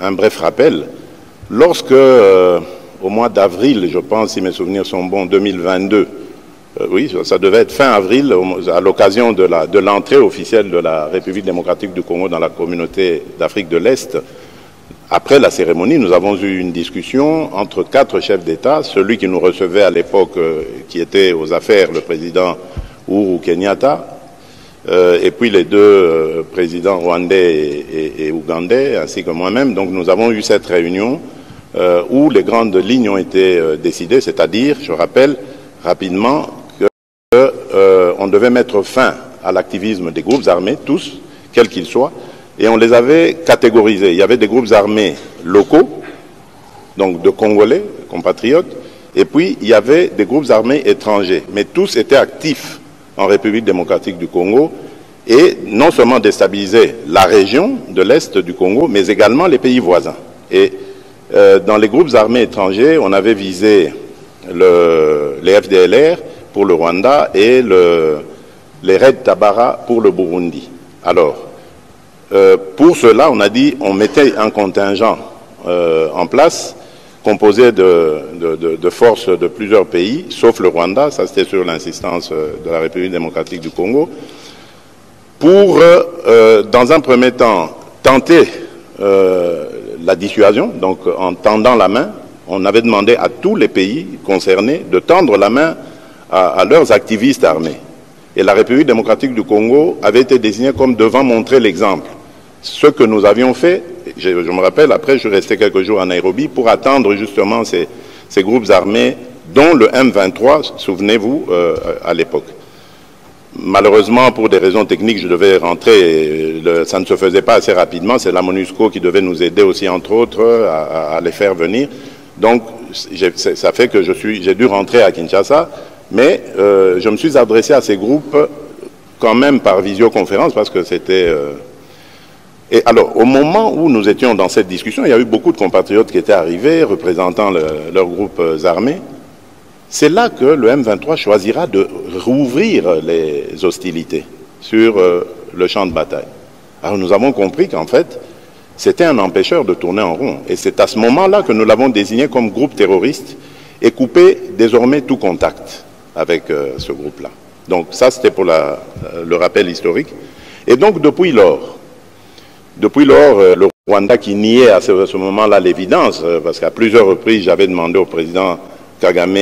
un bref rappel. Lorsque, au mois d'avril, je pense, si mes souvenirs sont bons, 2022, oui, ça devait être fin avril, à l'occasion de l'entrée officielle de la République démocratique du Congo dans la communauté d'Afrique de l'Est, après la cérémonie, nous avons eu une discussion entre 4 chefs d'État, celui qui nous recevait à l'époque, qui était aux affaires, le président Uhuru Kenyatta, et puis les 2 présidents rwandais et ougandais, ainsi que moi-même. Donc nous avons eu cette réunion où les grandes lignes ont été décidées, c'est-à-dire, je rappelle rapidement, qu'on devait mettre fin à l'activisme des groupes armés, tous, quels qu'ils soient, et on les avait catégorisés. Il y avait des groupes armés locaux, donc de Congolais, compatriotes, et puis il y avait des groupes armés étrangers, mais tous étaient actifs en République démocratique du Congo, et non seulement déstabilisaient la région de l'Est du Congo, mais également les pays voisins. Et dans les groupes armés étrangers, on avait visé les FDLR pour le Rwanda et les Red Tabara pour le Burundi. Alors, pour cela, on a dit on mettait un contingent en place composé de forces de plusieurs pays, sauf le Rwanda, ça c'était sur l'insistance de la République démocratique du Congo, pour, dans un premier temps, tenter la dissuasion. Donc en tendant la main, on avait demandé à tous les pays concernés de tendre la main à leurs activistes armés. Et la République démocratique du Congo avait été désignée comme devant montrer l'exemple. Ce que nous avions fait, je me rappelle, après je suis resté quelques jours à Nairobi pour attendre justement ces groupes armés, dont le M23, souvenez-vous, à l'époque. Malheureusement, pour des raisons techniques, je devais rentrer, ça ne se faisait pas assez rapidement, c'est la MONUSCO qui devait nous aider aussi, entre autres, à les faire venir. Donc, ça fait que j'ai dû rentrer à Kinshasa, mais je me suis adressé à ces groupes quand même par visioconférence, parce que c'était... Et alors, au moment où nous étions dans cette discussion, il y a eu beaucoup de compatriotes qui étaient arrivés, représentant leurs groupes armés. C'est là que le M23 choisira de rouvrir les hostilités sur le champ de bataille. Alors nous avons compris qu'en fait, c'était un empêcheur de tourner en rond. Et c'est à ce moment-là que nous l'avons désigné comme groupe terroriste et coupé désormais tout contact avec ce groupe-là. Donc ça, c'était pour le rappel historique. Et donc depuis lors, le Rwanda qui niait à ce moment-là l'évidence, parce qu'à plusieurs reprises, j'avais demandé au président Kagame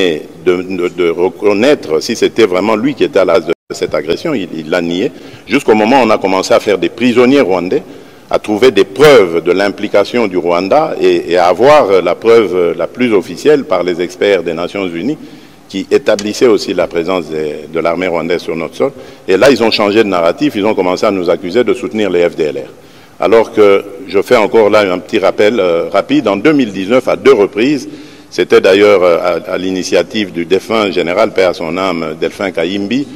de reconnaître si c'était vraiment lui qui était à l'as de cette agression, il l'a nié, jusqu'au moment où on a commencé à faire des prisonniers rwandais, à trouver des preuves de l'implication du Rwanda et à avoir la preuve la plus officielle par les experts des Nations Unies qui établissaient aussi la présence de l'armée rwandaise sur notre sol. Et là, ils ont changé de narratif, ils ont commencé à nous accuser de soutenir les FDLR. Alors que je fais encore là un petit rappel rapide, en 2019, à 2 reprises, c'était d'ailleurs à l'initiative du défunt général, paix à son âme, Delphin Kayimbi,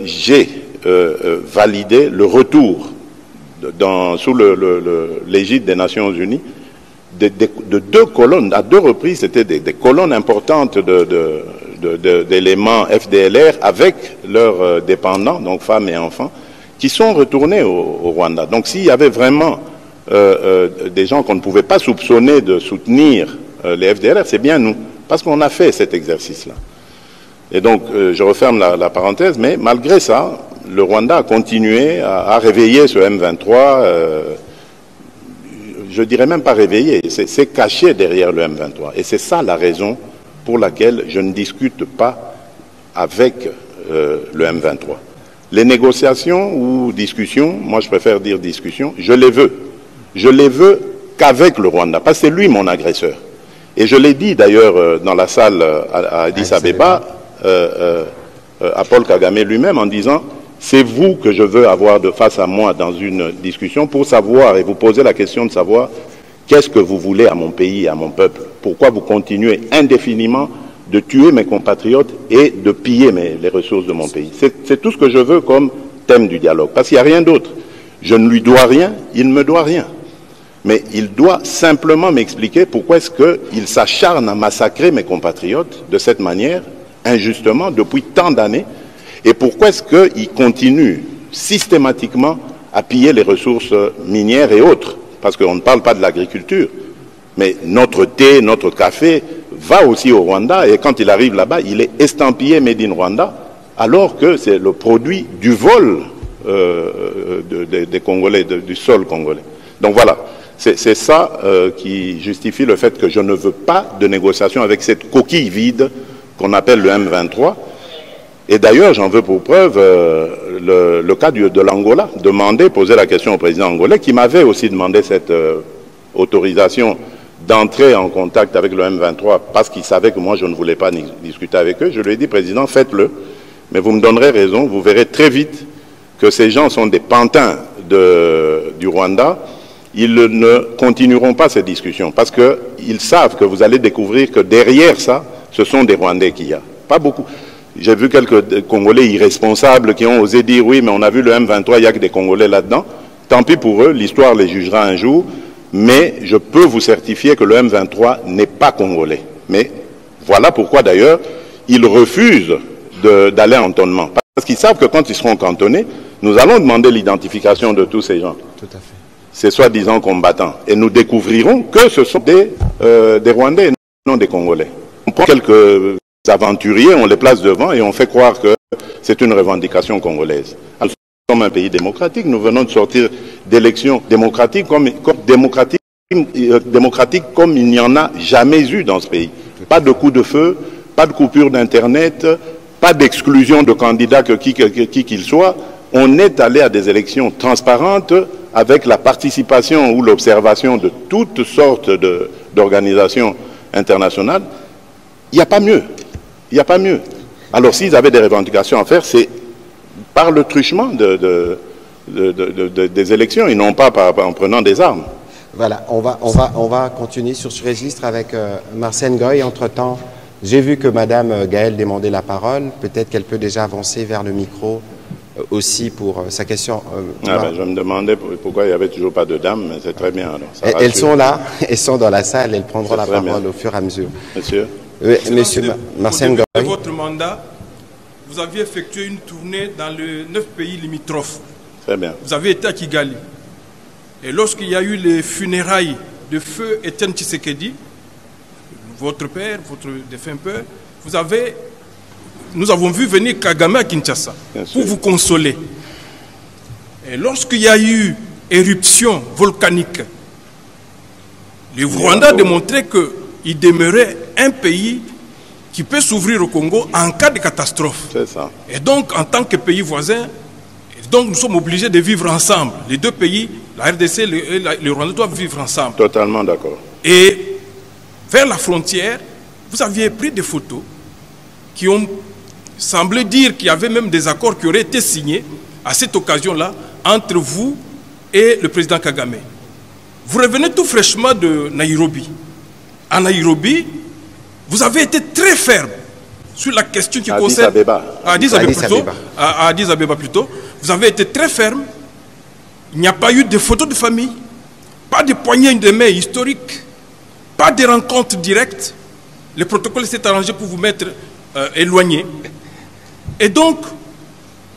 j'ai validé le retour sous l'égide des Nations Unies de 2 colonnes, à 2 reprises, c'était des colonnes importantes d'éléments FDLR avec leurs dépendants, donc femmes et enfants, qui sont retournés au Rwanda. Donc s'il y avait vraiment des gens qu'on ne pouvait pas soupçonner de soutenir les FDLR, c'est bien nous, parce qu'on a fait cet exercice-là. Et donc, je referme la parenthèse, mais malgré ça, le Rwanda a continué à réveiller ce M23, je dirais même pas réveiller, c'est caché derrière le M23. Et c'est ça la raison pour laquelle je ne discute pas avec le M23. Les négociations ou discussions, moi je préfère dire discussions, je les veux. Je les veux qu'avec le Rwanda, parce que c'est lui mon agresseur. Et je l'ai dit d'ailleurs dans la salle à Addis Abeba, à Paul Kagame lui-même, en disant « C'est vous que je veux avoir de face à moi dans une discussion pour savoir et vous poser la question de savoir qu'est-ce que vous voulez à mon pays et à mon peuple. Pourquoi vous continuez indéfiniment de tuer mes compatriotes et de piller les ressources de mon pays. C'est tout ce que je veux comme thème du dialogue. Parce qu'il n'y a rien d'autre. Je ne lui dois rien, il ne me doit rien. Mais il doit simplement m'expliquer pourquoi est-ce qu'il s'acharne à massacrer mes compatriotes de cette manière, injustement, depuis tant d'années, et pourquoi est-ce qu'il continue systématiquement à piller les ressources minières et autres parce qu'on ne parle pas de l'agriculture, mais notre thé, notre café va aussi au Rwanda, et quand il arrive là-bas, il est estampillé Made in Rwanda, alors que c'est le produit du vol des Congolais, du sol congolais. Donc voilà, c'est ça qui justifie le fait que je ne veux pas de négociation avec cette coquille vide qu'on appelle le M23. Et d'ailleurs, j'en veux pour preuve le cas de l'Angola, poser la question au président angolais, qui m'avait aussi demandé cette autorisation d'entrer en contact avec le M23 parce qu'il savait que moi je ne voulais pas discuter avec eux. Je lui ai dit, président, faites-le, mais vous me donnerez raison, vous verrez très vite que ces gens sont des pantins du Rwanda. Ils ne continueront pas ces discussions parce qu'ils savent que vous allez découvrir que derrière ça, ce sont des Rwandais qu'il y a. Pas beaucoup. J'ai vu quelques Congolais irresponsables qui ont osé dire, oui, mais on a vu le M23, il n'y a que des Congolais là-dedans. Tant pis pour eux, l'histoire les jugera un jour. Mais je peux vous certifier que le M23 n'est pas congolais. Mais voilà pourquoi d'ailleurs, ils refusent d'aller en cantonnement. Parce qu'ils savent que quand ils seront cantonnés, nous allons demander l'identification de tous ces gens. Tout à fait. Ces soi-disant combattants. Et nous découvrirons que ce sont des Rwandais, non des Congolais. On prend quelques aventuriers, on les place devant et on fait croire que c'est une revendication congolaise. Alors, nous sommes un pays démocratique, nous venons de sortir d'élections démocratiques comme il n'y en a jamais eu dans ce pays. Pas de coup de feu, pas de coupure d'Internet, pas d'exclusion de candidats qui qu'il soit. On est allé à des élections transparentes avec la participation ou l'observation de toutes sortes d'organisations internationales. Il n'y a pas mieux. Il n'y a pas mieux. Alors s'ils avaient des revendications à faire, c'est par le truchement des élections et non pas en prenant des armes. Voilà, on va continuer sur ce registre avec Marcène Goy. Entre-temps, j'ai vu que Madame Gaëlle demandait la parole. Peut-être qu'elle peut déjà avancer vers le micro aussi pour sa question. Je me demandais pourquoi il n'y avait toujours pas de dames, mais c'est très bien. Alors, elles sont là, elles sont dans la salle, elles prendront la parole au fur et à mesure. Monsieur. Oui, monsieur Marcène Goy. De votre mandat, vous aviez effectué une tournée dans les 9 pays limitrophes. Très bien. Vous avez été à Kigali. Et lorsqu'il y a eu les funérailles de feu Étienne Tshisekedi, votre père, votre défunt père, nous avons vu venir Kagame à Kinshasa pour vous consoler. Et lorsqu'il y a eu éruption volcanique, le Rwanda a démontré qu'il demeurait un pays qui peut s'ouvrir au Congo en cas de catastrophe. C'est ça. Et donc, en tant que pays voisin, nous sommes obligés de vivre ensemble. Les deux pays, la RDC et le Rwanda, doivent vivre ensemble. Totalement d'accord. Et vers la frontière, vous aviez pris des photos qui ont semblé dire qu'il y avait même des accords qui auraient été signés à cette occasion-là entre vous et le président Kagame. Vous revenez tout fraîchement de Nairobi. À Nairobi, vous avez été très ferme sur la question qui concerne... À Addis Abeba plutôt. Vous avez été très ferme. Il n'y a pas eu de photos de famille, pas de poignées de main historiques, pas de rencontres directes. Le protocole s'est arrangé pour vous mettre éloigné. Et donc,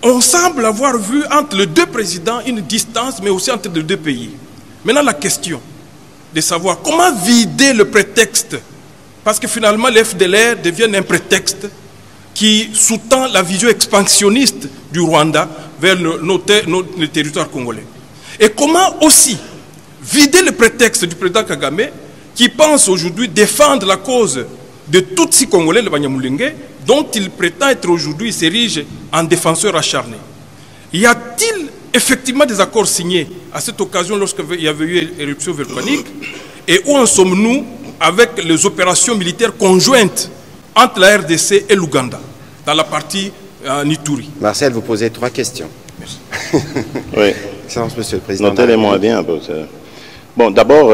on semble avoir vu entre les deux présidents une distance, mais aussi entre les deux pays. Maintenant, la question de savoir comment vider le prétexte, parce que finalement, les FDLR deviennent un prétexte qui sous-tend la vision expansionniste du Rwanda vers le territoire congolais. Et comment aussi vider le prétexte du président Kagame qui pense aujourd'hui défendre la cause de Tutsi congolais, le Banyamulenge, dont il prétend être aujourd'hui, il s'érige en défenseur acharné. Y a-t-il effectivement des accords signés à cette occasion lorsqu'il y avait eu éruption volcanique? Et où en sommes-nous avec les opérations militaires conjointes entre la RDC et l'Ouganda, dans la partie Nituri? Marcel, vous posez 3 questions. Merci. Oui. Excellence, Monsieur le Président. Notez-les-moi bien. Bon, d'abord,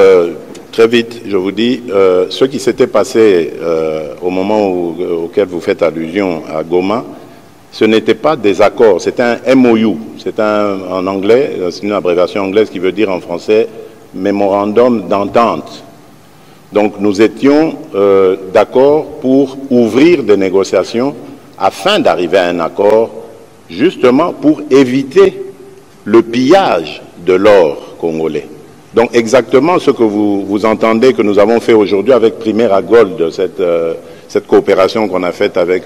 très vite, je vous dis, ce qui s'était passé au moment auquel vous faites allusion à Goma, ce n'était pas des accords, c'était un MOU. C'est en anglais, c'est une abréviation anglaise qui veut dire en français Mémorandum d'entente. Donc nous étions d'accord pour ouvrir des négociations afin d'arriver à un accord, justement pour éviter le pillage de l'or congolais. Donc exactement ce que vous entendez que nous avons fait aujourd'hui avec Primera Gold, cette coopération qu'on a faite avec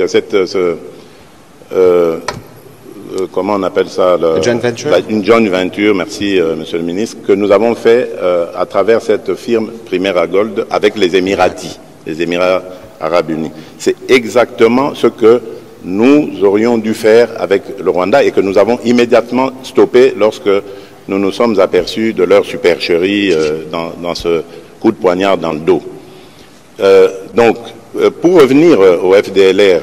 comment on appelle ça, joint venture. Une joint venture, merci Monsieur le ministre, que nous avons fait à travers cette firme Primera Gold avec les Émiratis, les Émirats Arabes Unis. C'est exactement ce que nous aurions dû faire avec le Rwanda et que nous avons immédiatement stoppé lorsque nous nous sommes aperçus de leur supercherie dans ce coup de poignard dans le dos. Donc, pour revenir au FDLR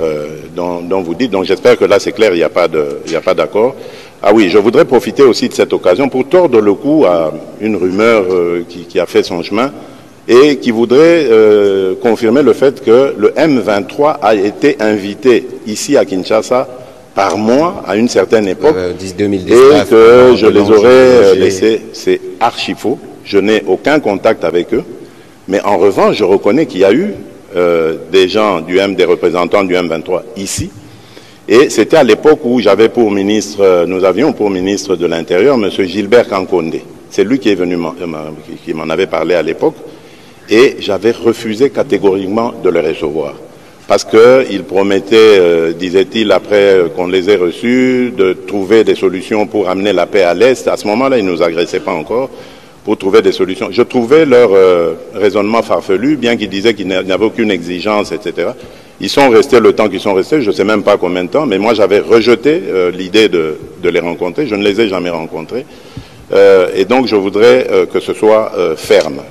dont vous dites, donc j'espère que là c'est clair, il n'y a pas d'accord. Ah oui, je voudrais profiter aussi de cette occasion pour tordre le cou à une rumeur qui a fait son chemin et qui voudrait confirmer le fait que le M23 a été invité ici à Kinshasa par moi à une certaine époque 2019, et que je les aurais laissés. C'est archi faux. Je n'ai aucun contact avec eux. Mais en revanche, je reconnais qu'il y a eu des gens des représentants du M23 ici. Et c'était à l'époque où j'avais pour ministre, nous avions pour ministre de l'Intérieur M. Gilbert Kankonde. C'est lui qui est venu, qui m'en avait parlé à l'époque. Et j'avais refusé catégoriquement de le recevoir. Parce qu'il promettait, disait-il, après qu'on les ait reçus, de trouver des solutions pour amener la paix à l'Est. À ce moment-là, ils ne nous agressaient pas encore, pour trouver des solutions. Je trouvais leur raisonnement farfelu, bien qu'ils disaient qu'ils n'avaient aucune exigence, etc. Ils sont restés le temps qu'ils sont restés, je ne sais même pas combien de temps, mais moi j'avais rejeté l'idée de les rencontrer. Je ne les ai jamais rencontrés. Et donc je voudrais que ce soit ferme,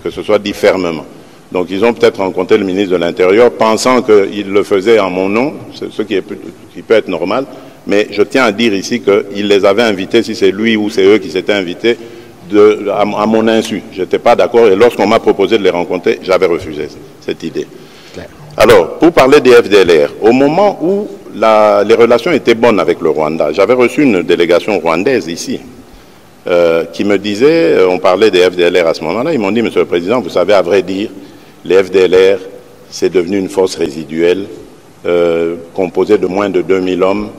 que ce soit dit fermement. Donc ils ont peut-être rencontré le ministre de l'Intérieur pensant qu'il le faisait en mon nom, ce qui peut être normal, mais je tiens à dire ici qu'il les avait invités, si c'est lui ou c'est eux qui s'étaient invités, à mon insu. Je n'étais pas d'accord et lorsqu'on m'a proposé de les rencontrer, j'avais refusé cette idée. Alors, pour parler des FDLR, au moment où les relations étaient bonnes avec le Rwanda, j'avais reçu une délégation rwandaise ici, qui me disait, on parlait des FDLR à ce moment-là, ils m'ont dit, Monsieur le Président, vous savez, à vrai dire, les FDLR, c'est devenu une force résiduelle composée de moins de 2000 hommes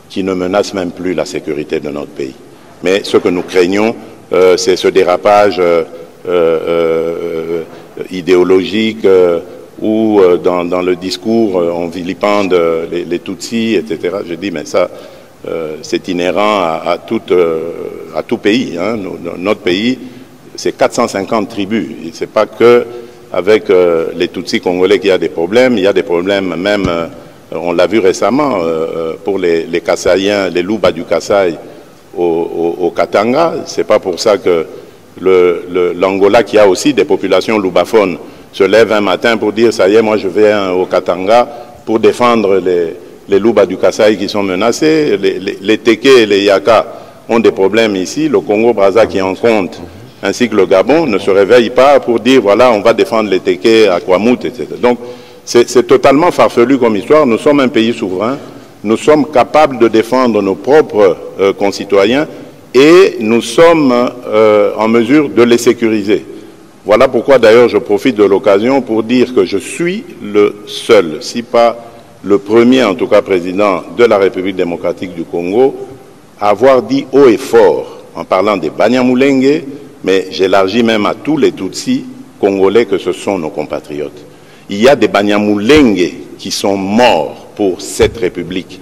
qui ne menacent même plus la sécurité de notre pays. Mais ce que nous craignons, c'est ce dérapage idéologique où dans le discours on vilipende les Tutsis, etc. Je dis, mais ça, c'est inhérent à tout pays. Hein. Notre pays, c'est 450 tribus. Ce n'est pas que avec les Tutsis congolais qu'il y a des problèmes. Il y a des problèmes même, on l'a vu récemment, pour les Kassaïens, les Luba du Kasaï au Katanga. Ce n'est pas pour ça que l'Angola, qui a aussi des populations loubaphones, se lève un matin pour dire, ça y est, moi je vais au Katanga pour défendre les Luba du Kasaï qui sont menacés. Les Teke et les Yaka ont des problèmes ici. Le Congo-Brazza qui en compte, ainsi que le Gabon, ne se réveille pas pour dire, voilà, on va défendre les Teke à Kwamut, etc. Donc, c'est totalement farfelu comme histoire. Nous sommes un pays souverain. Nous sommes capables de défendre nos propres concitoyens et nous sommes en mesure de les sécuriser. Voilà pourquoi d'ailleurs je profite de l'occasion pour dire que je suis le seul, si pas le premier en tout cas président de la République démocratique du Congo, à avoir dit haut et fort, en parlant des Banyamulenge, mais j'élargis même à tous les Tutsis congolais que ce sont nos compatriotes. Il y a des Banyamulenge qui sont morts pour cette République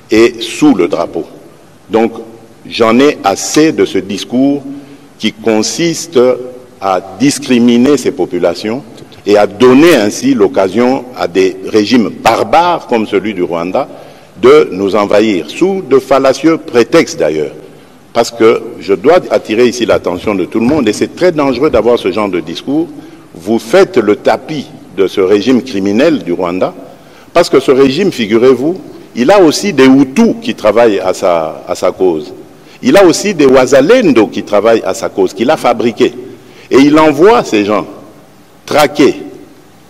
et sous le drapeau. Donc j'en ai assez de ce discours qui consiste à discriminer ces populations et à donner ainsi l'occasion à des régimes barbares comme celui du Rwanda de nous envahir, sous de fallacieux prétextes d'ailleurs. Parce que je dois attirer ici l'attention de tout le monde, et c'est très dangereux d'avoir ce genre de discours. Vous faites le tapis de ce régime criminel du Rwanda, parce que ce régime, figurez-vous, il a aussi des Hutus qui travaillent à sa cause. Il a aussi des Wazalendo qui travaillent à sa cause, qu'il a fabriqués. Et il envoie ces gens traquer,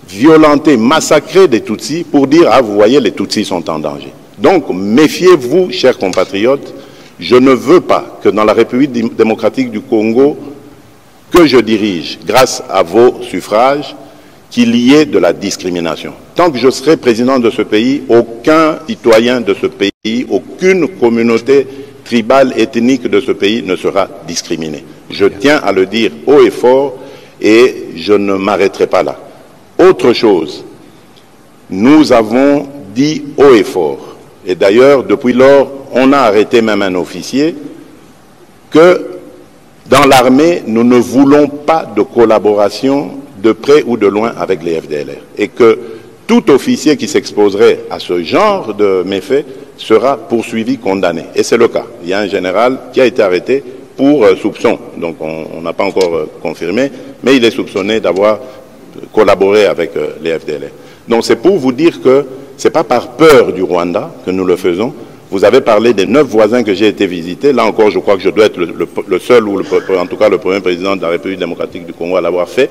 violenter, massacrer des Tutsis pour dire, ah, vous voyez, les Tutsis sont en danger. Donc, méfiez-vous, chers compatriotes, je ne veux pas que dans la République démocratique du Congo, que je dirige, grâce à vos suffrages, qu'il y ait de la discrimination. Tant que je serai président de ce pays, aucun citoyen de ce pays, aucune communauté tribal, ethnique de ce pays ne sera discriminé. Je tiens à le dire haut et fort et je ne m'arrêterai pas là. Autre chose, nous avons dit haut et fort, et d'ailleurs depuis lors, on a arrêté même un officier, que dans l'armée, nous ne voulons pas de collaboration de près ou de loin avec les FDLR. Et que tout officier qui s'exposerait à ce genre de méfaits sera poursuivi, condamné. Et c'est le cas. Il y a un général qui a été arrêté pour soupçon. Donc on n'a pas encore confirmé, mais il est soupçonné d'avoir collaboré avec les FDLR. Donc c'est pour vous dire que ce n'est pas par peur du Rwanda que nous le faisons. Vous avez parlé des 9 voisins que j'ai été visiter. Là encore, je crois que je dois être le seul, ou en tout cas le premier président de la République démocratique du Congo à l'avoir fait.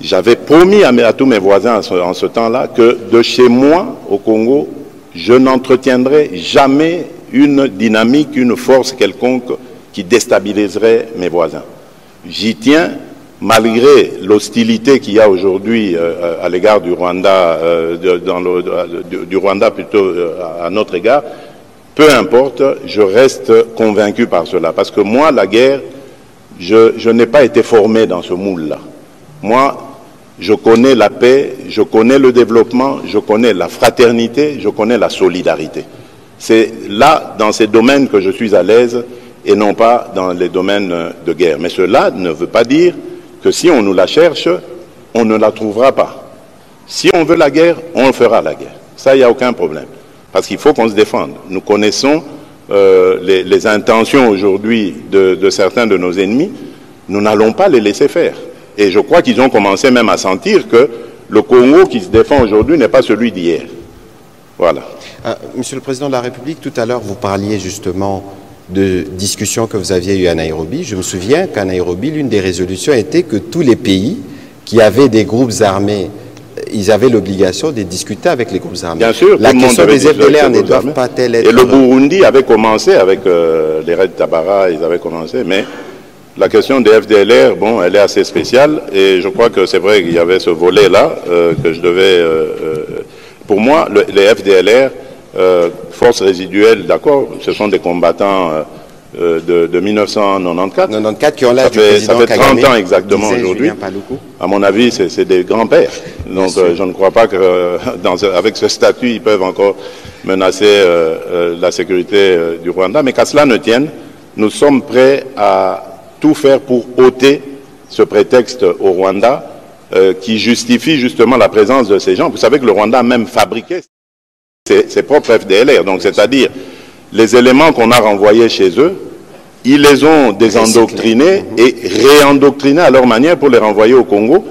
J'avais promis à tous mes voisins en ce temps-là que de chez moi, au Congo, je n'entretiendrai jamais une dynamique, une force quelconque qui déstabiliserait mes voisins. J'y tiens, malgré l'hostilité qu'il y a aujourd'hui à l'égard du Rwanda, du Rwanda plutôt à notre égard. Peu importe, je reste convaincu par cela. Parce que moi, la guerre, je n'ai pas été formé dans ce moule-là. Moi, je connais la paix, je connais le développement, je connais la fraternité, je connais la solidarité. C'est là, dans ces domaines, que je suis à l'aise et non pas dans les domaines de guerre. Mais cela ne veut pas dire que si on nous la cherche, on ne la trouvera pas. Si on veut la guerre, on fera la guerre. Ça, il n'y a aucun problème. Parce qu'il faut qu'on se défende. Nous connaissons les intentions aujourd'hui de certains de nos ennemis. Nous n'allons pas les laisser faire. Et je crois qu'ils ont commencé même à sentir que le Congo qui se défend aujourd'hui n'est pas celui d'hier. Voilà. Monsieur le Président de la République, tout à l'heure, vous parliez justement de discussions que vous aviez eues à Nairobi. Je me souviens qu'à Nairobi, l'une des résolutions était que tous les pays qui avaient des groupes armés, ils avaient l'obligation de discuter avec les groupes armés. Bien sûr, la question des FDLR ne doivent pas être... Et le Burundi avait commencé avec les Reds Tabara, ils avaient commencé, mais la question des FDLR, bon, elle est assez spéciale, et je crois que c'est vrai qu'il y avait ce volet-là que je devais... pour moi, les FDLR, forces résiduelles, d'accord, ce sont des combattants de 1994. Qui ont l'âge du président Kagame. Ça fait 30 ans exactement aujourd'hui. À mon avis, c'est des grands-pères. Donc je ne crois pas que avec ce statut, ils peuvent encore menacer la sécurité du Rwanda. Mais qu'à cela ne tienne, nous sommes prêts à tout faire pour ôter ce prétexte au Rwanda qui justifie justement la présence de ces gens. Vous savez que le Rwanda a même fabriqué ses propres FDLR. Donc c'est-à-dire les éléments qu'on a renvoyés chez eux, ils les ont désendoctrinés et réendoctrinés à leur manière pour les renvoyer au Congo.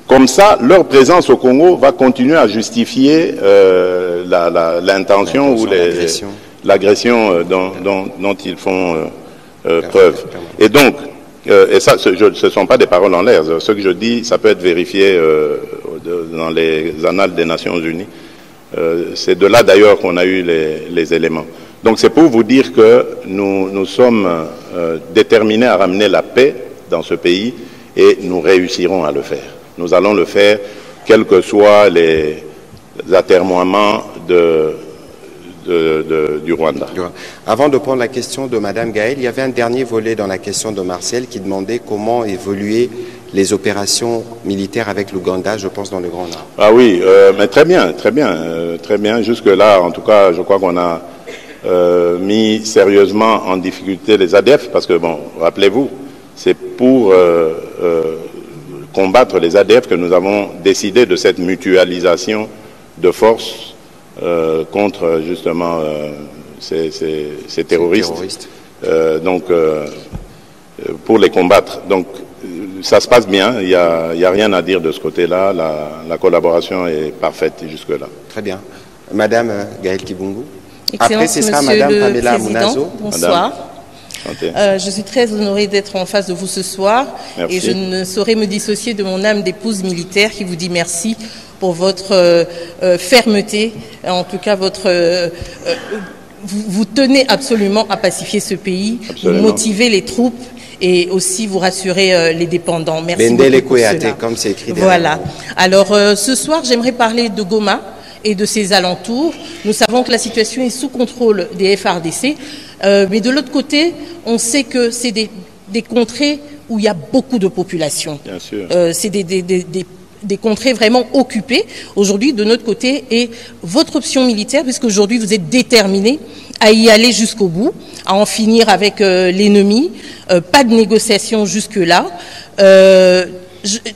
Comme ça, leur présence au Congo va continuer à justifier l'intention ou l'agression dont ils font preuve. Et donc, et ça, ce ne sont pas des paroles en l'air. Ce que je dis, ça peut être vérifié dans les annales des Nations Unies. C'est de là d'ailleurs qu'on a eu les éléments. Donc c'est pour vous dire que nous sommes déterminés à ramener la paix dans ce pays et nous réussirons à le faire. Nous allons le faire, quels que soient les atermoiements du Rwanda. Avant de prendre la question de Mme Gaëlle, il y avait un dernier volet dans la question de Martial qui demandait comment évoluer les opérations militaires avec l'Ouganda, je pense, dans le Grand Nord. Ah oui, mais très bien, très bien, très bien. Jusque-là, en tout cas, je crois qu'on a mis sérieusement en difficulté les ADF, parce que, bon, rappelez-vous, c'est pour combattre les ADF que nous avons décidé de cette mutualisation de forces contre, justement, ces terroristes. Donc, pour les combattre. Donc, ça se passe bien, il n'y a rien à dire de ce côté-là, la collaboration est parfaite jusque-là. Très bien. Madame Gaëlle Kibungu. Après, ce sera Madame Pamela Munazo. Bonsoir. Je suis très honorée d'être en face de vous ce soir. Merci. Et je ne saurais me dissocier de mon âme d'épouse militaire qui vous dit merci pour votre fermeté, en tout cas vous tenez absolument à pacifier ce pays, vous motivez les troupes et aussi vous rassurer les dépendants. Merci beaucoup pour cela. Comme c'est écrit derrière. Voilà. Alors ce soir, j'aimerais parler de Goma et de ses alentours. Nous savons que la situation est sous contrôle des FARDC. Mais de l'autre côté, on sait que c'est des contrées où il y a beaucoup de population. Bien sûr. C'est des contrées vraiment occupées aujourd'hui de notre côté, et votre option militaire, puisqu'aujourd'hui vous êtes déterminé à y aller jusqu'au bout, à en finir avec l'ennemi, pas de négociation jusque-là.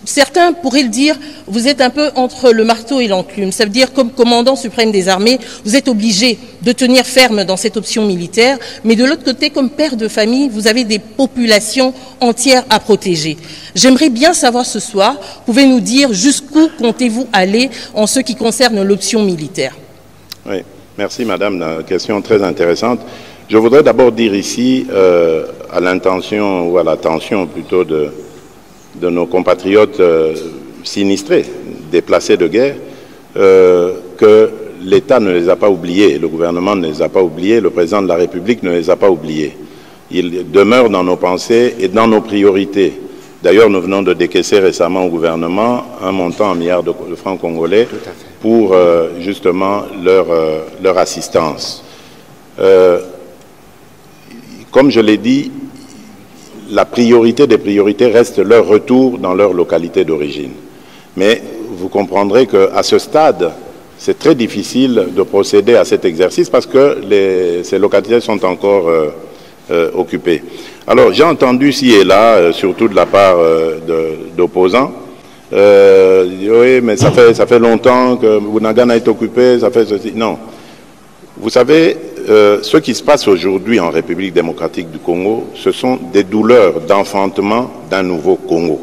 Certains pourraient le dire, vous êtes un peu entre le marteau et l'enclume. Ça veut dire, comme commandant suprême des armées, vous êtes obligé de tenir ferme dans cette option militaire, mais de l'autre côté, comme père de famille, vous avez des populations entières à protéger. J'aimerais bien savoir ce soir, pouvez nous dire jusqu'où comptez-vous aller en ce qui concerne l'option militaire? Oui, merci madame, la question très intéressante. Je voudrais d'abord dire ici, à l'intention ou à l'attention plutôt de nos compatriotes sinistrés, déplacés de guerre, que l'État ne les a pas oubliés, le gouvernement ne les a pas oubliés, le président de la République ne les a pas oubliés. Ils demeurent dans nos pensées et dans nos priorités. D'ailleurs, nous venons de décaisser récemment au gouvernement un montant en milliards de francs congolais pour justement leur assistance. Comme je l'ai dit, la priorité des priorités reste leur retour dans leur localité d'origine. Mais vous comprendrez qu'à ce stade, c'est très difficile de procéder à cet exercice parce que ces localités sont encore occupées. Alors, j'ai entendu ci et là, surtout de la part d'opposants, oui, mais ça fait longtemps que Bunagana est occupé, ça fait ceci. Non. Vous savez, ce qui se passe aujourd'hui en République démocratique du Congo, ce sont des douleurs d'enfantement d'un nouveau Congo.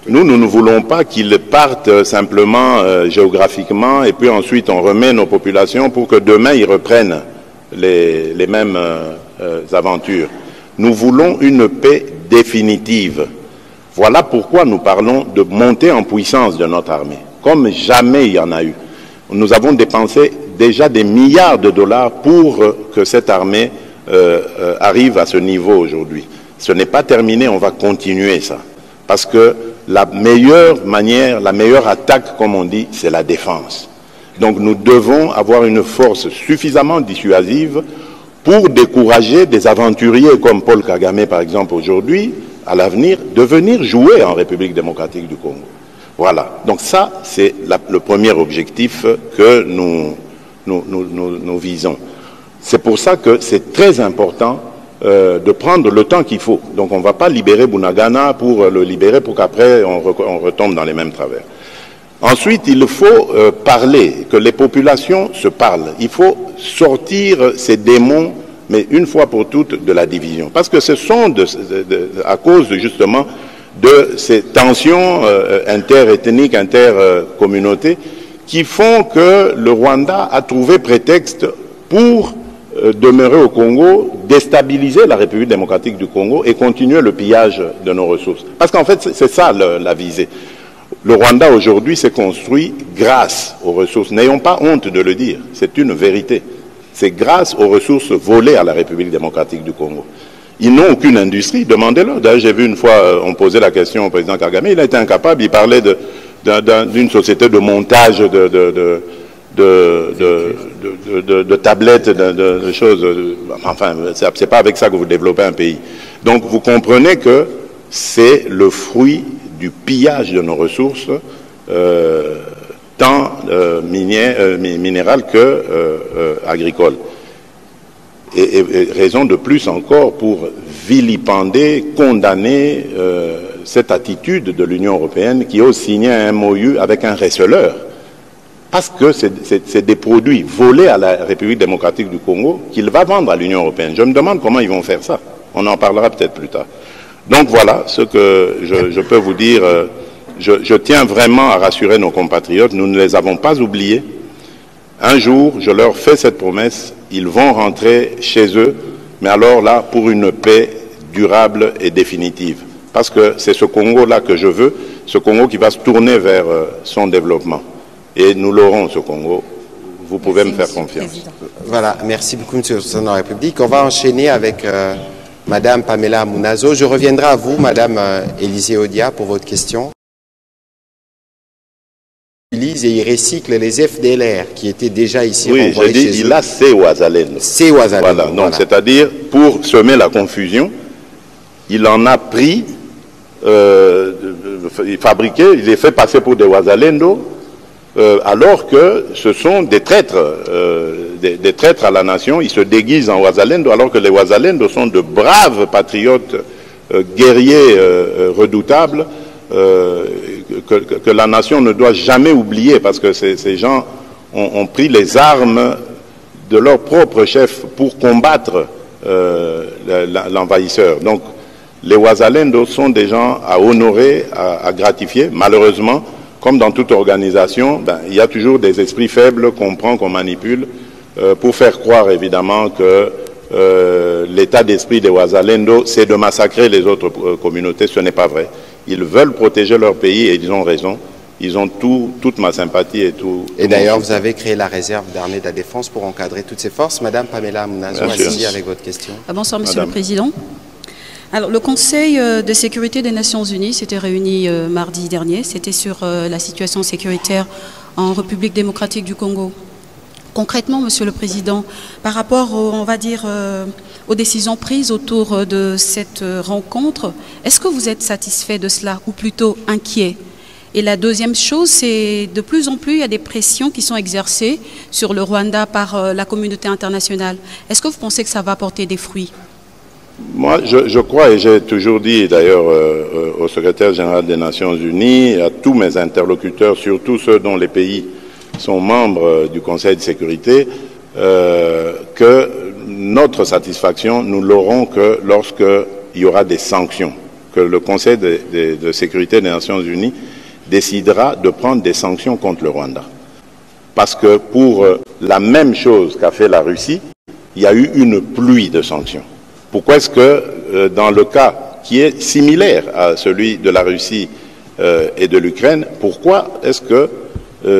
Nous ne voulons pas qu'ils partent simplement géographiquement et puis ensuite on remet nos populations pour que demain ils reprennent les mêmes aventures. Nous voulons une paix définitive. Voilà pourquoi nous parlons de montée en puissance de notre armée, comme jamais il y en a eu. Nous avons dépensé déjà des milliards de dollars pour que cette armée arrive à ce niveau aujourd'hui. Ce n'est pas terminé, on va continuer ça. Parce que la meilleure manière, la meilleure attaque, comme on dit, c'est la défense. Donc nous devons avoir une force suffisamment dissuasive pour décourager des aventuriers comme Paul Kagame, par exemple, aujourd'hui, à l'avenir, de venir jouer en République démocratique du Congo. Voilà. Donc ça, c'est le premier objectif que nous visons. C'est pour ça que c'est très important de prendre le temps qu'il faut. Donc on ne va pas libérer Bunagana pour le libérer pour qu'après on retombe dans les mêmes travers. Ensuite, il faut parler, que les populations se parlent. Il faut sortir ces démons, mais une fois pour toutes, de la division. Parce que ce sont à cause justement de ces tensions interethniques, intercommunautés, qui font que le Rwanda a trouvé prétexte pour demeurer au Congo, déstabiliser la République démocratique du Congo et continuer le pillage de nos ressources. Parce qu'en fait, c'est ça la visée. Le Rwanda aujourd'hui s'est construit grâce aux ressources. N'ayons pas honte de le dire, c'est une vérité. C'est grâce aux ressources volées à la République démocratique du Congo. Ils n'ont aucune industrie, demandez-leur. D'ailleurs, j'ai vu une fois, on posait la question au président Kagame, il a été incapable, il parlait d'une société de montage de tablettes, de choses. Enfin, c'est pas avec ça que vous développez un pays. Donc, vous comprenez que c'est le fruit du pillage de nos ressources, tant minérales que agricoles. Et raison de plus encore pour vilipender, condamner cette attitude de l'Union européenne qui ose signer un MOU avec un receleur. Parce que c'est des produits volés à la République démocratique du Congo qu'il va vendre à l'Union européenne. Je me demande comment ils vont faire ça. On en parlera peut-être plus tard. Donc voilà ce que je peux vous dire. Je tiens vraiment à rassurer nos compatriotes. Nous ne les avons pas oubliés. Un jour, je leur fais cette promesse, ils vont rentrer chez eux, mais alors là, pour une paix durable et définitive. Parce que c'est ce Congo-là que je veux, ce Congo qui va se tourner vers son développement. Et nous l'aurons, ce Congo. Vous pouvez me faire confiance. Voilà, merci beaucoup, Monsieur le Président de la République. On va enchaîner avec Madame Pamela Mounazo. Je reviendrai à vous, Madame Élisée Odia, pour votre question. utilise et il recycle les FDLR qui étaient déjà ici renvoyés chez eux. Oui, je dis, il a ses Ouazalendo. Ses Ouazalendo. Voilà, donc c'est-à-dire, pour semer la confusion, il en a pris, fabriqué, il les fait passer pour des Ouazalendo, alors que ce sont des traîtres, des traîtres à la nation. Ils se déguisent en Ouazalendo, alors que les Ouazalendo sont de braves patriotes, guerriers redoutables, que la nation ne doit jamais oublier, parce que ces gens ont pris les armes de leur propre chef pour combattre l'envahisseur. Donc, les Ouazalendo sont des gens à honorer, à gratifier. Malheureusement, comme dans toute organisation, il y a toujours des esprits faibles qu'on prend, qu'on manipule, pour faire croire évidemment que l'état d'esprit des Ouazalendo, c'est de massacrer les autres communautés. Ce n'est pas vrai. Ils veulent protéger leur pays et ils ont raison. Ils ont toute ma sympathie et tout. Et d'ailleurs, vous avez créé la réserve d'armée de la défense pour encadrer toutes ces forces. Madame Pamela Mounazo, allez-y avec votre question. Bonsoir, Monsieur le Président. Alors, le Conseil de sécurité des Nations Unies s'était réuni mardi dernier. C'était sur la situation sécuritaire en République démocratique du Congo. Concrètement, Monsieur le Président, par rapport, on va dire, aux décisions prises autour de cette rencontre, est-ce que vous êtes satisfait de cela ou plutôt inquiet? Et la deuxième chose, c'est de plus en plus, il y a des pressions qui sont exercées sur le Rwanda par la communauté internationale. Est-ce que vous pensez que ça va porter des fruits? Moi, je crois, et j'ai toujours dit d'ailleurs au secrétaire général des Nations Unies, à tous mes interlocuteurs, surtout ceux dont les pays sont membres du Conseil de sécurité, que notre satisfaction, nous l'aurons que lorsqu'il y aura des sanctions, que le Conseil de sécurité des Nations Unies décidera de prendre des sanctions contre le Rwanda. Parce que pour la même chose qu'a fait la Russie, il y a eu une pluie de sanctions. Pourquoi est-ce que dans le cas qui est similaire à celui de la Russie et de l'Ukraine, pourquoi est-ce que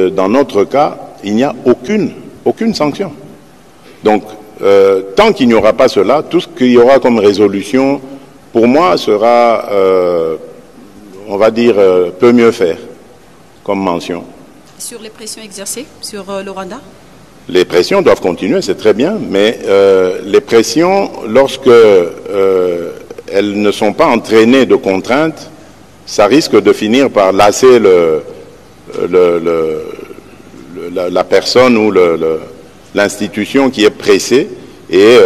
dans notre cas, il n'y a aucune sanction? Donc, tant qu'il n'y aura pas cela, tout ce qu'il y aura comme résolution, pour moi, sera, on va dire, peut mieux faire comme mention. Sur les pressions exercées sur le Rwanda? Les pressions doivent continuer, c'est très bien, mais les pressions, lorsque elles ne sont pas entraînées de contraintes, ça risque de finir par lasser la personne ou l'institution qui est pressée, et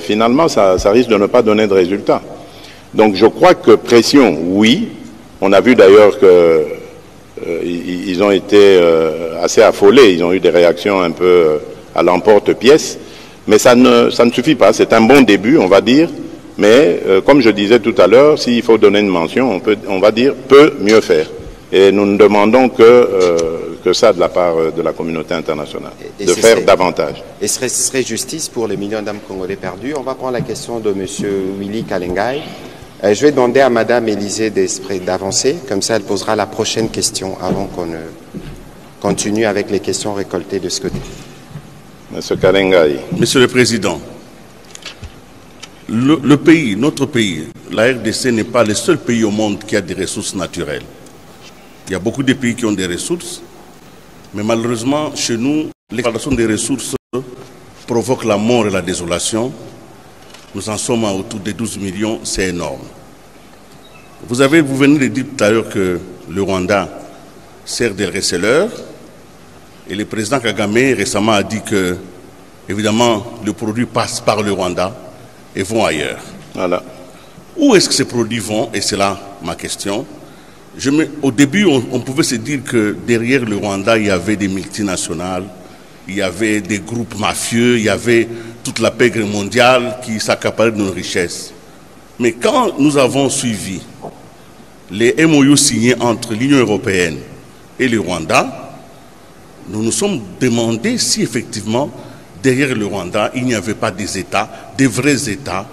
finalement, ça risque de ne pas donner de résultat. Donc je crois que pression, oui. On a vu d'ailleurs qu'ils ont été assez affolés, ils ont eu des réactions un peu à l'emporte-pièce, mais ça ne suffit pas. C'est un bon début, on va dire, mais comme je disais tout à l'heure, s'il faut donner une mention, on va dire peut mieux faire. Et nous ne demandons que ça de la part de la communauté internationale, de faire davantage. Et ce serait justice pour les millions d'âmes congolais perdus. On va prendre la question de M. Willy Kalengai. Je vais demander à Mme Élisée Desprez d'avancer, comme ça elle posera la prochaine question avant qu'on ne continue avec les questions récoltées de ce côté. Monsieur Kalengai. Monsieur le Président, le pays, notre pays, la RDC n'est pas le seul pays au monde qui a des ressources naturelles. Il y a beaucoup de pays qui ont des ressources, mais malheureusement, chez nous, l'exploitation des ressources provoque la mort et la désolation. Nous en sommes à autour de 12 millions, c'est énorme. Vous venez de dire tout à l'heure que le Rwanda sert de receleur, et le président Kagame récemment a dit que, évidemment, le produit passe par le Rwanda et vont ailleurs. Voilà. Où est-ce que ces produits vont? Et c'est là ma question. Au début, on pouvait se dire que derrière le Rwanda, il y avait des multinationales, il y avait des groupes mafieux, il y avait toute la pègre mondiale qui s'accaparait de nos richesses. Mais quand nous avons suivi les MOU signés entre l'Union européenne et le Rwanda, nous nous sommes demandé si effectivement, derrière le Rwanda, il n'y avait pas des États, des vrais États,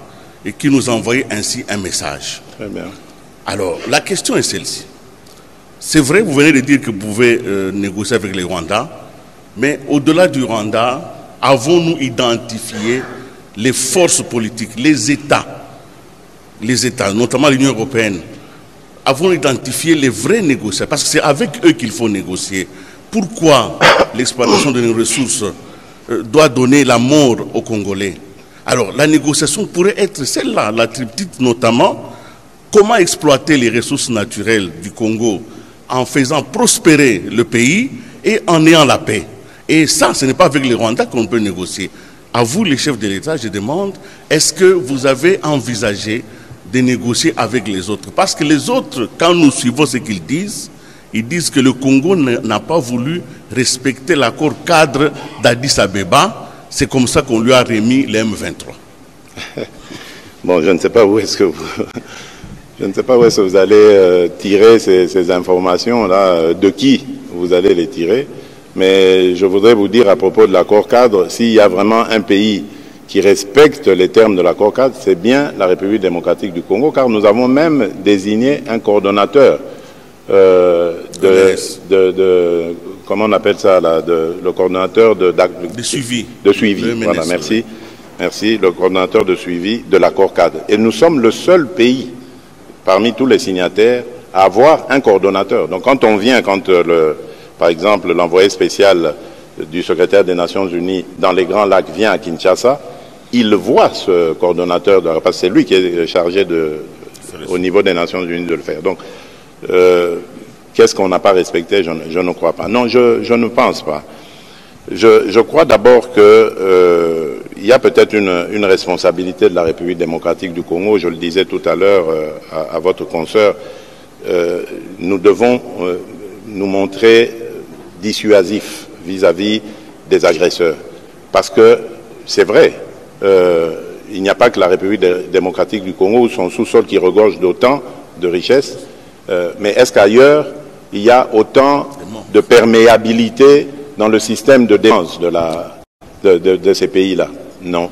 et qui nous envoyaient ainsi un message. Très bien. Alors, la question est celle-ci. C'est vrai, vous venez de dire que vous pouvez négocier avec les Rwandais, mais au-delà du Rwanda, avons-nous identifié les forces politiques, les États, notamment l'Union européenne, avons-nous identifié les vrais négociateurs? Parce que c'est avec eux qu'il faut négocier pourquoi l'exploitation de nos ressources doit donner la mort aux Congolais. Alors, la négociation pourrait être celle-là, la tripartite notamment. Comment exploiter les ressources naturelles du Congo en faisant prospérer le pays et en ayant la paix. Et ça, ce n'est pas avec les Rwandais qu'on peut négocier. À vous, les chefs de l'État, je demande, est-ce que vous avez envisagé de négocier avec les autres? Parce que les autres, quand nous suivons ce qu'ils disent, ils disent que le Congo n'a pas voulu respecter l'accord cadre d'Addis Abeba. C'est comme ça qu'on lui a remis les M23. Bon, je ne sais pas où est-ce que vous... Je ne sais pas où est-ce que vous allez tirer ces informations-là, de qui vous allez les tirer, mais je voudrais vous dire à propos de l'accord cadre, s'il y a vraiment un pays qui respecte les termes de l'accord cadre, c'est bien la République démocratique du Congo, car nous avons même désigné un coordonnateur comment on appelle ça là, le coordonnateur de suivi. De suivi, voilà, merci. Merci, le coordonnateur de suivi de l'accord cadre. Et nous sommes le seul pays parmi tous les signataires à avoir un coordonnateur. Donc quand on vient, par exemple l'envoyé spécial du secrétaire des Nations Unies dans les Grands Lacs vient à Kinshasa, il voit ce coordonnateur, parce que c'est lui qui est chargé au niveau des Nations Unies de le faire. Donc, qu'est-ce qu'on n'a pas respecté? Je ne crois pas. Non, je ne pense pas. Je crois d'abord que il y a peut-être une responsabilité de la République démocratique du Congo. Je le disais tout à l'heure à votre consoeur. Nous devons nous montrer dissuasifs vis-à-vis des agresseurs. Parce que c'est vrai, il n'y a pas que la République démocratique du Congo ou son sous-sol qui regorge d'autant de richesses, mais est-ce qu'ailleurs il y a autant de perméabilité dans le système de défense de ces pays-là? Non.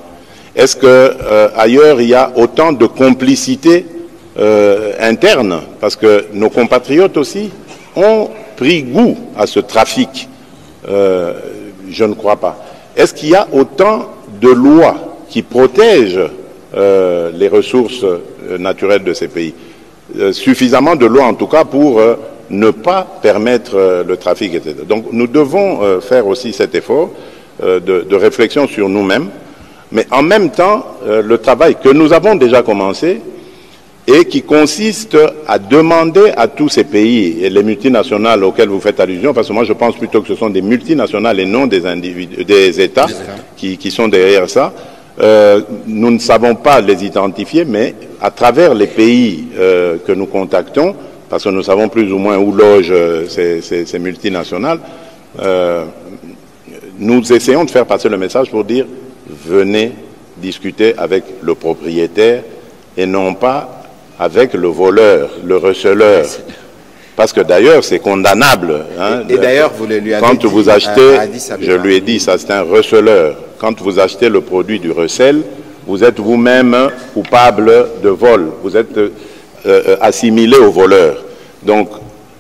Est-ce qu'ailleurs il y a autant de complicité interne? Parce que nos compatriotes aussi ont pris goût à ce trafic. Je ne crois pas. Est-ce qu'il y a autant de lois qui protègent les ressources naturelles de ces pays? Suffisamment de lois en tout cas pour ne pas permettre le trafic, etc. Donc nous devons faire aussi cet effort de réflexion sur nous-mêmes, mais en même temps le travail que nous avons déjà commencé et qui consiste à demander à tous ces pays et les multinationales auxquelles vous faites allusion, parce que moi je pense plutôt que ce sont des multinationales et non des États qui sont derrière ça. Nous ne savons pas les identifier, mais à travers les pays que nous contactons, parce que nous savons plus ou moins où logent ces multinationales, nous essayons de faire passer le message pour dire venez discuter avec le propriétaire et non pas avec le voleur, le receleur. Parce que d'ailleurs, c'est condamnable. Hein, et d'ailleurs, vous le lui avez quand dit vous achetez, je lui ai dit, ça c'est un receleur. Quand vous achetez le produit du recel, vous êtes vous-même coupable de vol. Vous êtes assimilé au voleur. Donc,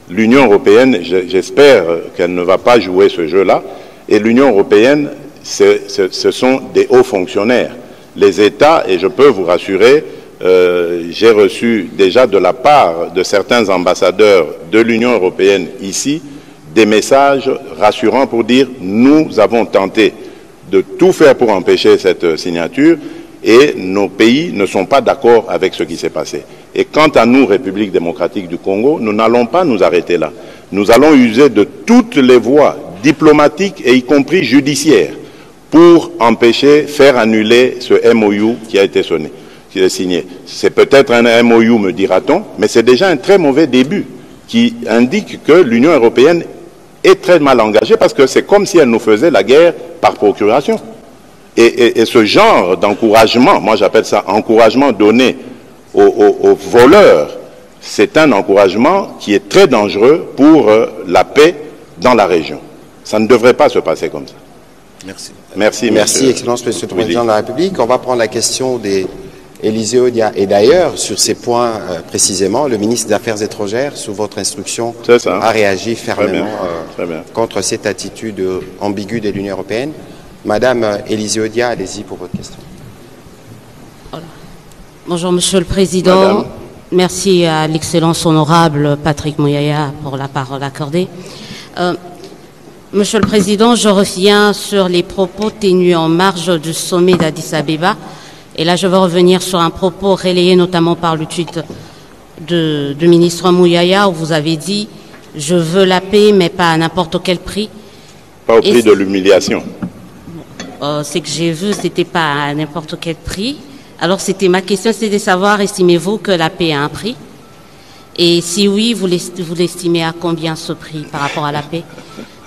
l'Union européenne, j'espère qu'elle ne va pas jouer ce jeu-là. Et l'Union européenne, ce sont des hauts fonctionnaires. Les États, et je peux vous rassurer, j'ai reçu déjà de la part de certains ambassadeurs de l'Union européenne ici des messages rassurants pour dire nous avons tenté de tout faire pour empêcher cette signature et nos pays ne sont pas d'accord avec ce qui s'est passé. Et quant à nous, République démocratique du Congo, nous n'allons pas nous arrêter là. Nous allons user de toutes les voies diplomatiques et y compris judiciaires pour empêcher, faire annuler ce MOU qui a été signé. C'est peut-être un MOU, me dira-t-on, mais c'est déjà un très mauvais début qui indique que l'Union européenne est très mal engagée parce que c'est comme si elle nous faisait la guerre par procuration. Et ce genre d'encouragement, moi j'appelle ça encouragement donné aux voleurs, c'est un encouragement qui est très dangereux pour la paix dans la région. Ça ne devrait pas se passer comme ça. Merci. Merci, merci Excellence, Monsieur le Président de la République. On va prendre la question d'Élysée Odia. Et d'ailleurs, sur ces points précisément, le ministre des Affaires étrangères, sous votre instruction, a réagi fermement contre cette attitude ambiguë de l'Union européenne. Madame Élysée Odia, allez-y pour votre question. Bonjour Monsieur le Président. Madame. Merci à l'Excellence honorable Patrick Mouyaya pour la parole accordée. Monsieur le Président, je reviens sur les propos tenus en marge du sommet d'Addis Abeba. Et là, je veux revenir sur un propos relayé notamment par le tweet du ministre Mouyaya, où vous avez dit « Je veux la paix, mais pas à n'importe quel prix ». Pas au prix de l'humiliation. C'est que j'ai vu, c'était pas à n'importe quel prix. Alors, c'était ma question, c'est de savoir, estimez-vous que la paix a un prix? Et si oui, vous l'estimez à combien ce prix par rapport à la paix?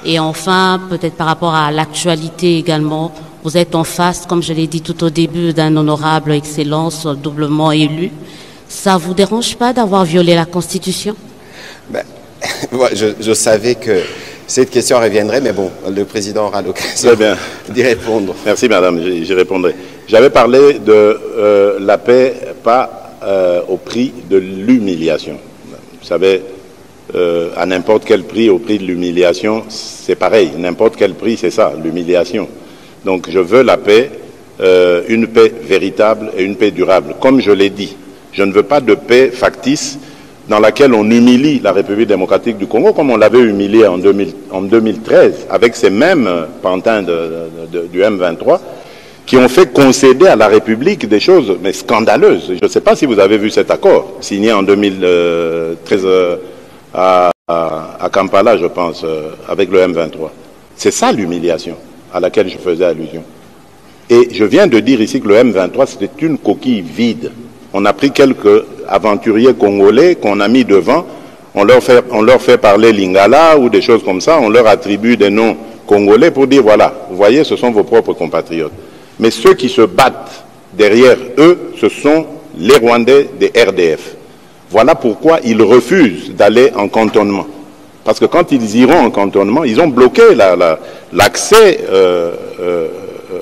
Et enfin, peut-être par rapport à l'actualité également, vous êtes en face, comme je l'ai dit tout au début, d'un honorable excellence doublement élu. Ça vous dérange pas d'avoir violé la Constitution? Je savais que cette question reviendrait, mais bon, le président aura l'occasion d'y répondre. Merci, madame, j'y répondrai. J'avais parlé de la paix, pas au prix de l'humiliation. Vous savez, à n'importe quel prix, au prix de l'humiliation, c'est pareil. N'importe quel prix, c'est ça, l'humiliation. Donc, je veux la paix, une paix véritable et une paix durable. Comme je l'ai dit, je ne veux pas de paix factice dans laquelle on humilie la République démocratique du Congo, comme on l'avait humilié en 2013, avec ces mêmes pantins du M23, qui ont fait concéder à la République des choses, mais scandaleuses. Je ne sais pas si vous avez vu cet accord, signé en 2013 à Kampala, je pense, avec le M23. C'est ça l'humiliation à laquelle je faisais allusion. Et je viens de dire ici que le M23, c'était une coquille vide. On a pris quelques aventuriers congolais qu'on a mis devant, on leur fait parler lingala ou des choses comme ça, on leur attribue des noms congolais pour dire, voilà, vous voyez, ce sont vos propres compatriotes. Mais ceux qui se battent derrière eux, ce sont les Rwandais des RDF. Voilà pourquoi ils refusent d'aller en cantonnement. Parce que quand ils iront en cantonnement, ils ont bloqué l'accès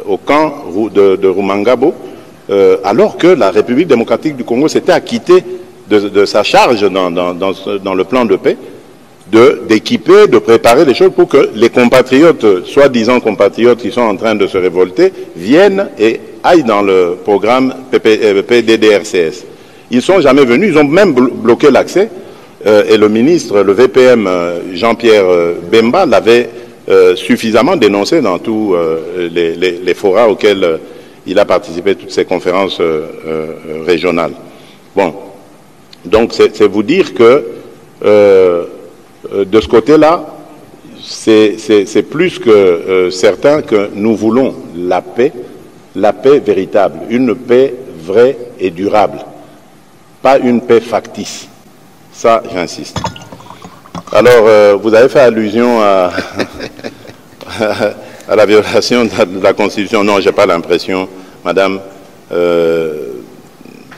au camp de Rumangabo, alors que la République démocratique du Congo s'était acquittée de sa charge dans le plan de paix, d'équiper, de préparer des choses pour que les compatriotes, soi-disant compatriotes qui sont en train de se révolter, viennent et aillent dans le programme PDDRCS. Ils ne sont jamais venus, ils ont même bloqué l'accès, et le ministre, le VPM Jean-Pierre Bemba l'avait suffisamment dénoncé dans tous les forats auxquels il a participé, toutes ces conférences régionales. Bon, donc c'est vous dire que de ce côté-là, c'est plus que certain que nous voulons la paix véritable, une paix vraie et durable, pas une paix factice. Ça, j'insiste. Alors, vous avez fait allusion à la violation de la Constitution. Non, je n'ai pas l'impression, madame, le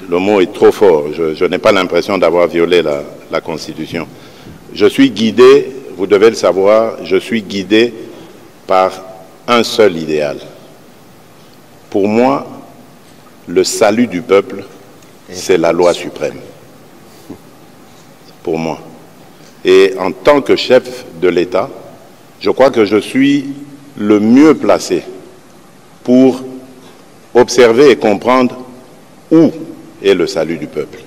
mot est trop fort. Je n'ai pas l'impression d'avoir violé la Constitution. Je suis guidé, vous devez le savoir, je suis guidé par un seul idéal. Pour moi, le salut du peuple, c'est la loi suprême. Pour moi. Et en tant que chef de l'État, je crois que je suis le mieux placé pour observer et comprendre où est le salut du peuple.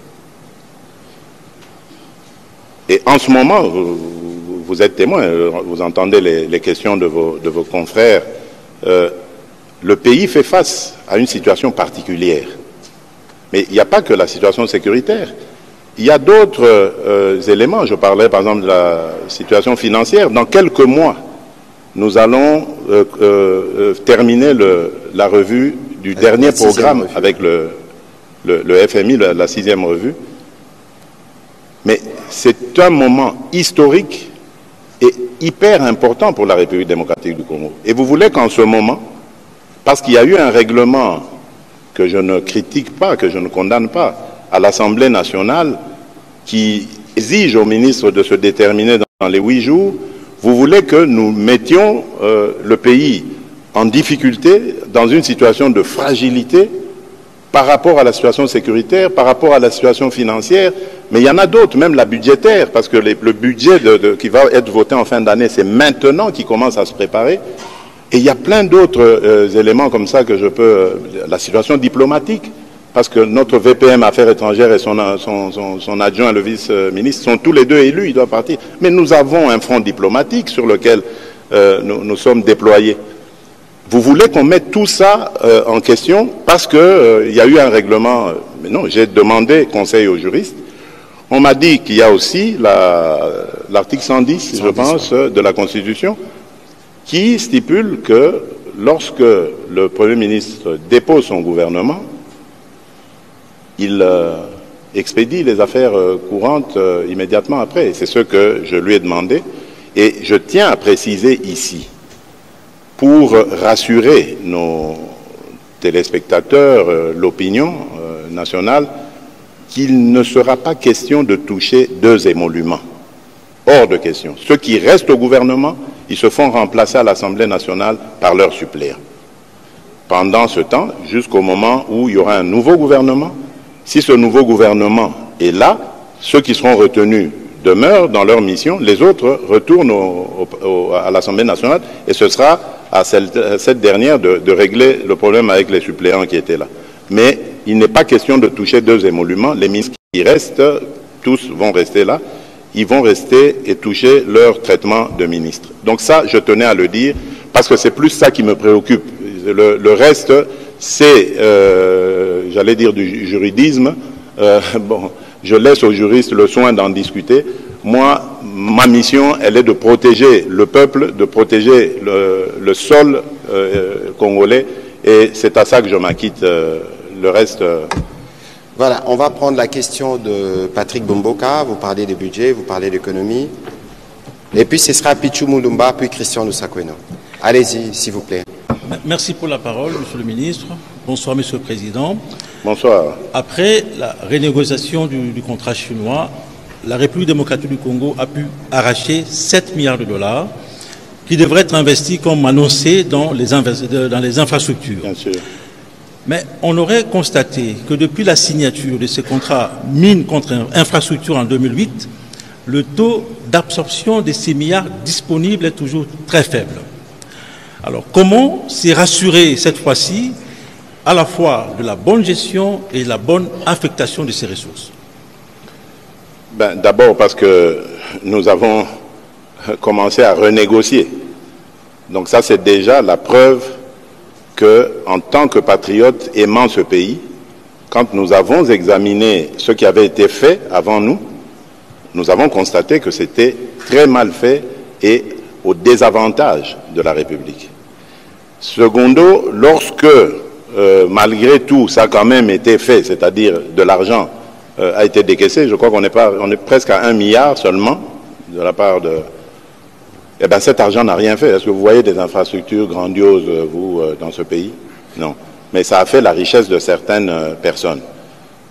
Et en ce moment, vous êtes témoin, vous entendez les questions de vos confrères, le pays fait face à une situation particulière. Mais il n'y a pas que la situation sécuritaire. Il y a d'autres éléments. Je parlais par exemple de la situation financière. Dans quelques mois, nous allons terminer la revue du dernier programme avec le FMI, la 6e revue. Mais c'est un moment historique et hyper important pour la République démocratique du Congo. Et vous voulez qu'en ce moment, parce qu'il y a eu un règlement que je ne critique pas, que je ne condamne pas, à l'Assemblée nationale, qui exige au ministre de se déterminer dans les 8 jours, vous voulez que nous mettions le pays en difficulté, dans une situation de fragilité, par rapport à la situation sécuritaire, par rapport à la situation financière, mais il y en a d'autres, même la budgétaire, parce que le budget qui va être voté en fin d'année, c'est maintenant qu'il commence à se préparer. Et il y a plein d'autres éléments comme ça que je peux... La situation diplomatique, parce que notre VPM Affaires étrangères et son adjoint, le vice-ministre, sont tous les deux élus, ils doivent partir. Mais nous avons un front diplomatique sur lequel nous sommes déployés. Vous voulez qu'on mette tout ça en question parce qu'il y a eu un règlement. Mais non, j'ai demandé conseil aux juristes. On m'a dit qu'il y a aussi l'article 110, je pense, de la Constitution, qui stipule que lorsque le Premier ministre dépose son gouvernement, il expédie les affaires courantes immédiatement après. C'est ce que je lui ai demandé. Et je tiens à préciser ici, pour rassurer nos téléspectateurs, l'opinion nationale, qu'il ne sera pas question de toucher 2 émoluments. Hors de question. Ceux qui restent au gouvernement, ils se font remplacer à l'Assemblée nationale par leurs suppléants. Pendant ce temps, jusqu'au moment où il y aura un nouveau gouvernement, si ce nouveau gouvernement est là, ceux qui seront retenus demeurent dans leur mission, les autres retournent à l'Assemblée nationale et ce sera à cette dernière de régler le problème avec les suppléants qui étaient là. Mais il n'est pas question de toucher 2 émoluments. Les ministres qui restent, tous vont rester là. Ils vont rester et toucher leur traitement de ministre. Donc ça, je tenais à le dire, parce que c'est plus ça qui me préoccupe. Le reste, c'est, j'allais dire, du juridisme. Bon, je laisse aux juristes le soin d'en discuter. Moi, ma mission, elle est de protéger le peuple, de protéger le sol congolais, et c'est à ça que je m'acquitte. Le reste... Voilà, on va prendre la question de Patrick Bomboka. Vous parlez des budgets, vous parlez d'économie. Et puis ce sera Pichou Moulumba, puis Christian Lusakweno. Allez-y, s'il vous plaît. Merci pour la parole, Monsieur le Ministre. Bonsoir, Monsieur le Président. Bonsoir. Après la renégociation du contrat chinois, la République démocratique du Congo a pu arracher 7 milliards de dollars qui devraient être investis, comme annoncé, dans les infrastructures. Bien sûr. Mais on aurait constaté que depuis la signature de ces contrats mines contre infrastructures en 2008, le taux d'absorption de ces milliards disponibles est toujours très faible. Alors comment s'est rassuré cette fois-ci à la fois de la bonne gestion et de la bonne affectation de ces ressources? D'abord parce que nous avons commencé à renégocier. Donc ça, c'est déjà la preuve que, en tant que patriotes aimant ce pays, quand nous avons examiné ce qui avait été fait avant nous, nous avons constaté que c'était très mal fait et au désavantage de la République. Secondo, lorsque, malgré tout, ça a quand même été fait, c'est-à-dire de l'argent a été décaissé, je crois qu'on est presque à 1 milliard seulement de la part de... Eh bien, cet argent n'a rien fait. Est-ce que vous voyez des infrastructures grandioses, vous, dans ce pays? Non. Mais ça a fait la richesse de certaines personnes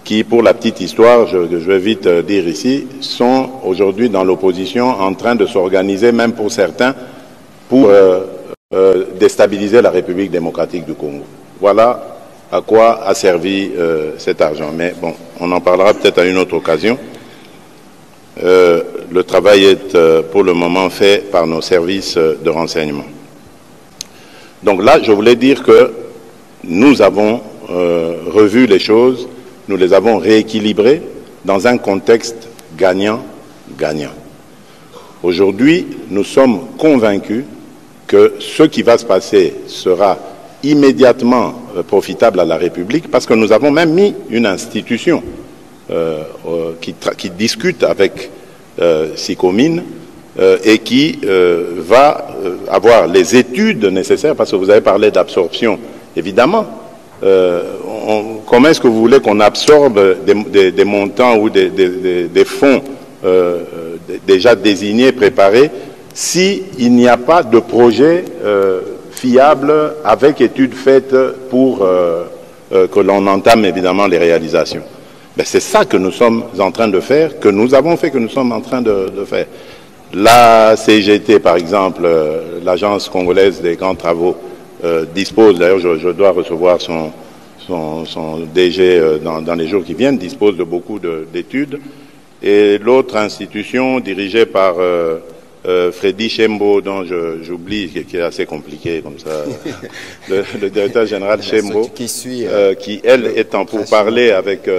qui, pour la petite histoire, je vais vite dire ici, sont aujourd'hui dans l'opposition en train de s'organiser, même pour certains, pour déstabiliser la République démocratique du Congo. Voilà à quoi a servi cet argent. Mais bon, on en parlera peut-être à une autre occasion. Le travail est pour le moment fait par nos services de renseignement. Donc là, je voulais dire que nous avons revu les choses, nous les avons rééquilibrées dans un contexte gagnant-gagnant. Aujourd'hui, nous sommes convaincus que ce qui va se passer sera immédiatement profitable à la République parce que nous avons même mis une institution qui discute avec SICOMINE et qui va avoir les études nécessaires, parce que vous avez parlé d'absorption. Évidemment, comment est-ce que vous voulez qu'on absorbe des montants ou des fonds déjà désignés, préparés, s'il n'y a pas de projet fiable avec études faites pour que l'on entame évidemment les réalisations? C'est ça que nous sommes en train de faire, que nous avons fait, que nous sommes en train de faire. La CGT, par exemple, l'Agence congolaise des grands travaux, dispose, d'ailleurs je dois recevoir son DG dans les jours qui viennent, dispose de beaucoup d'études. Et l'autre institution, dirigée par Freddy Chembo, dont j'oublie, qui est assez compliqué comme ça, le directeur général Chembo, qui elle est en pourparlers avec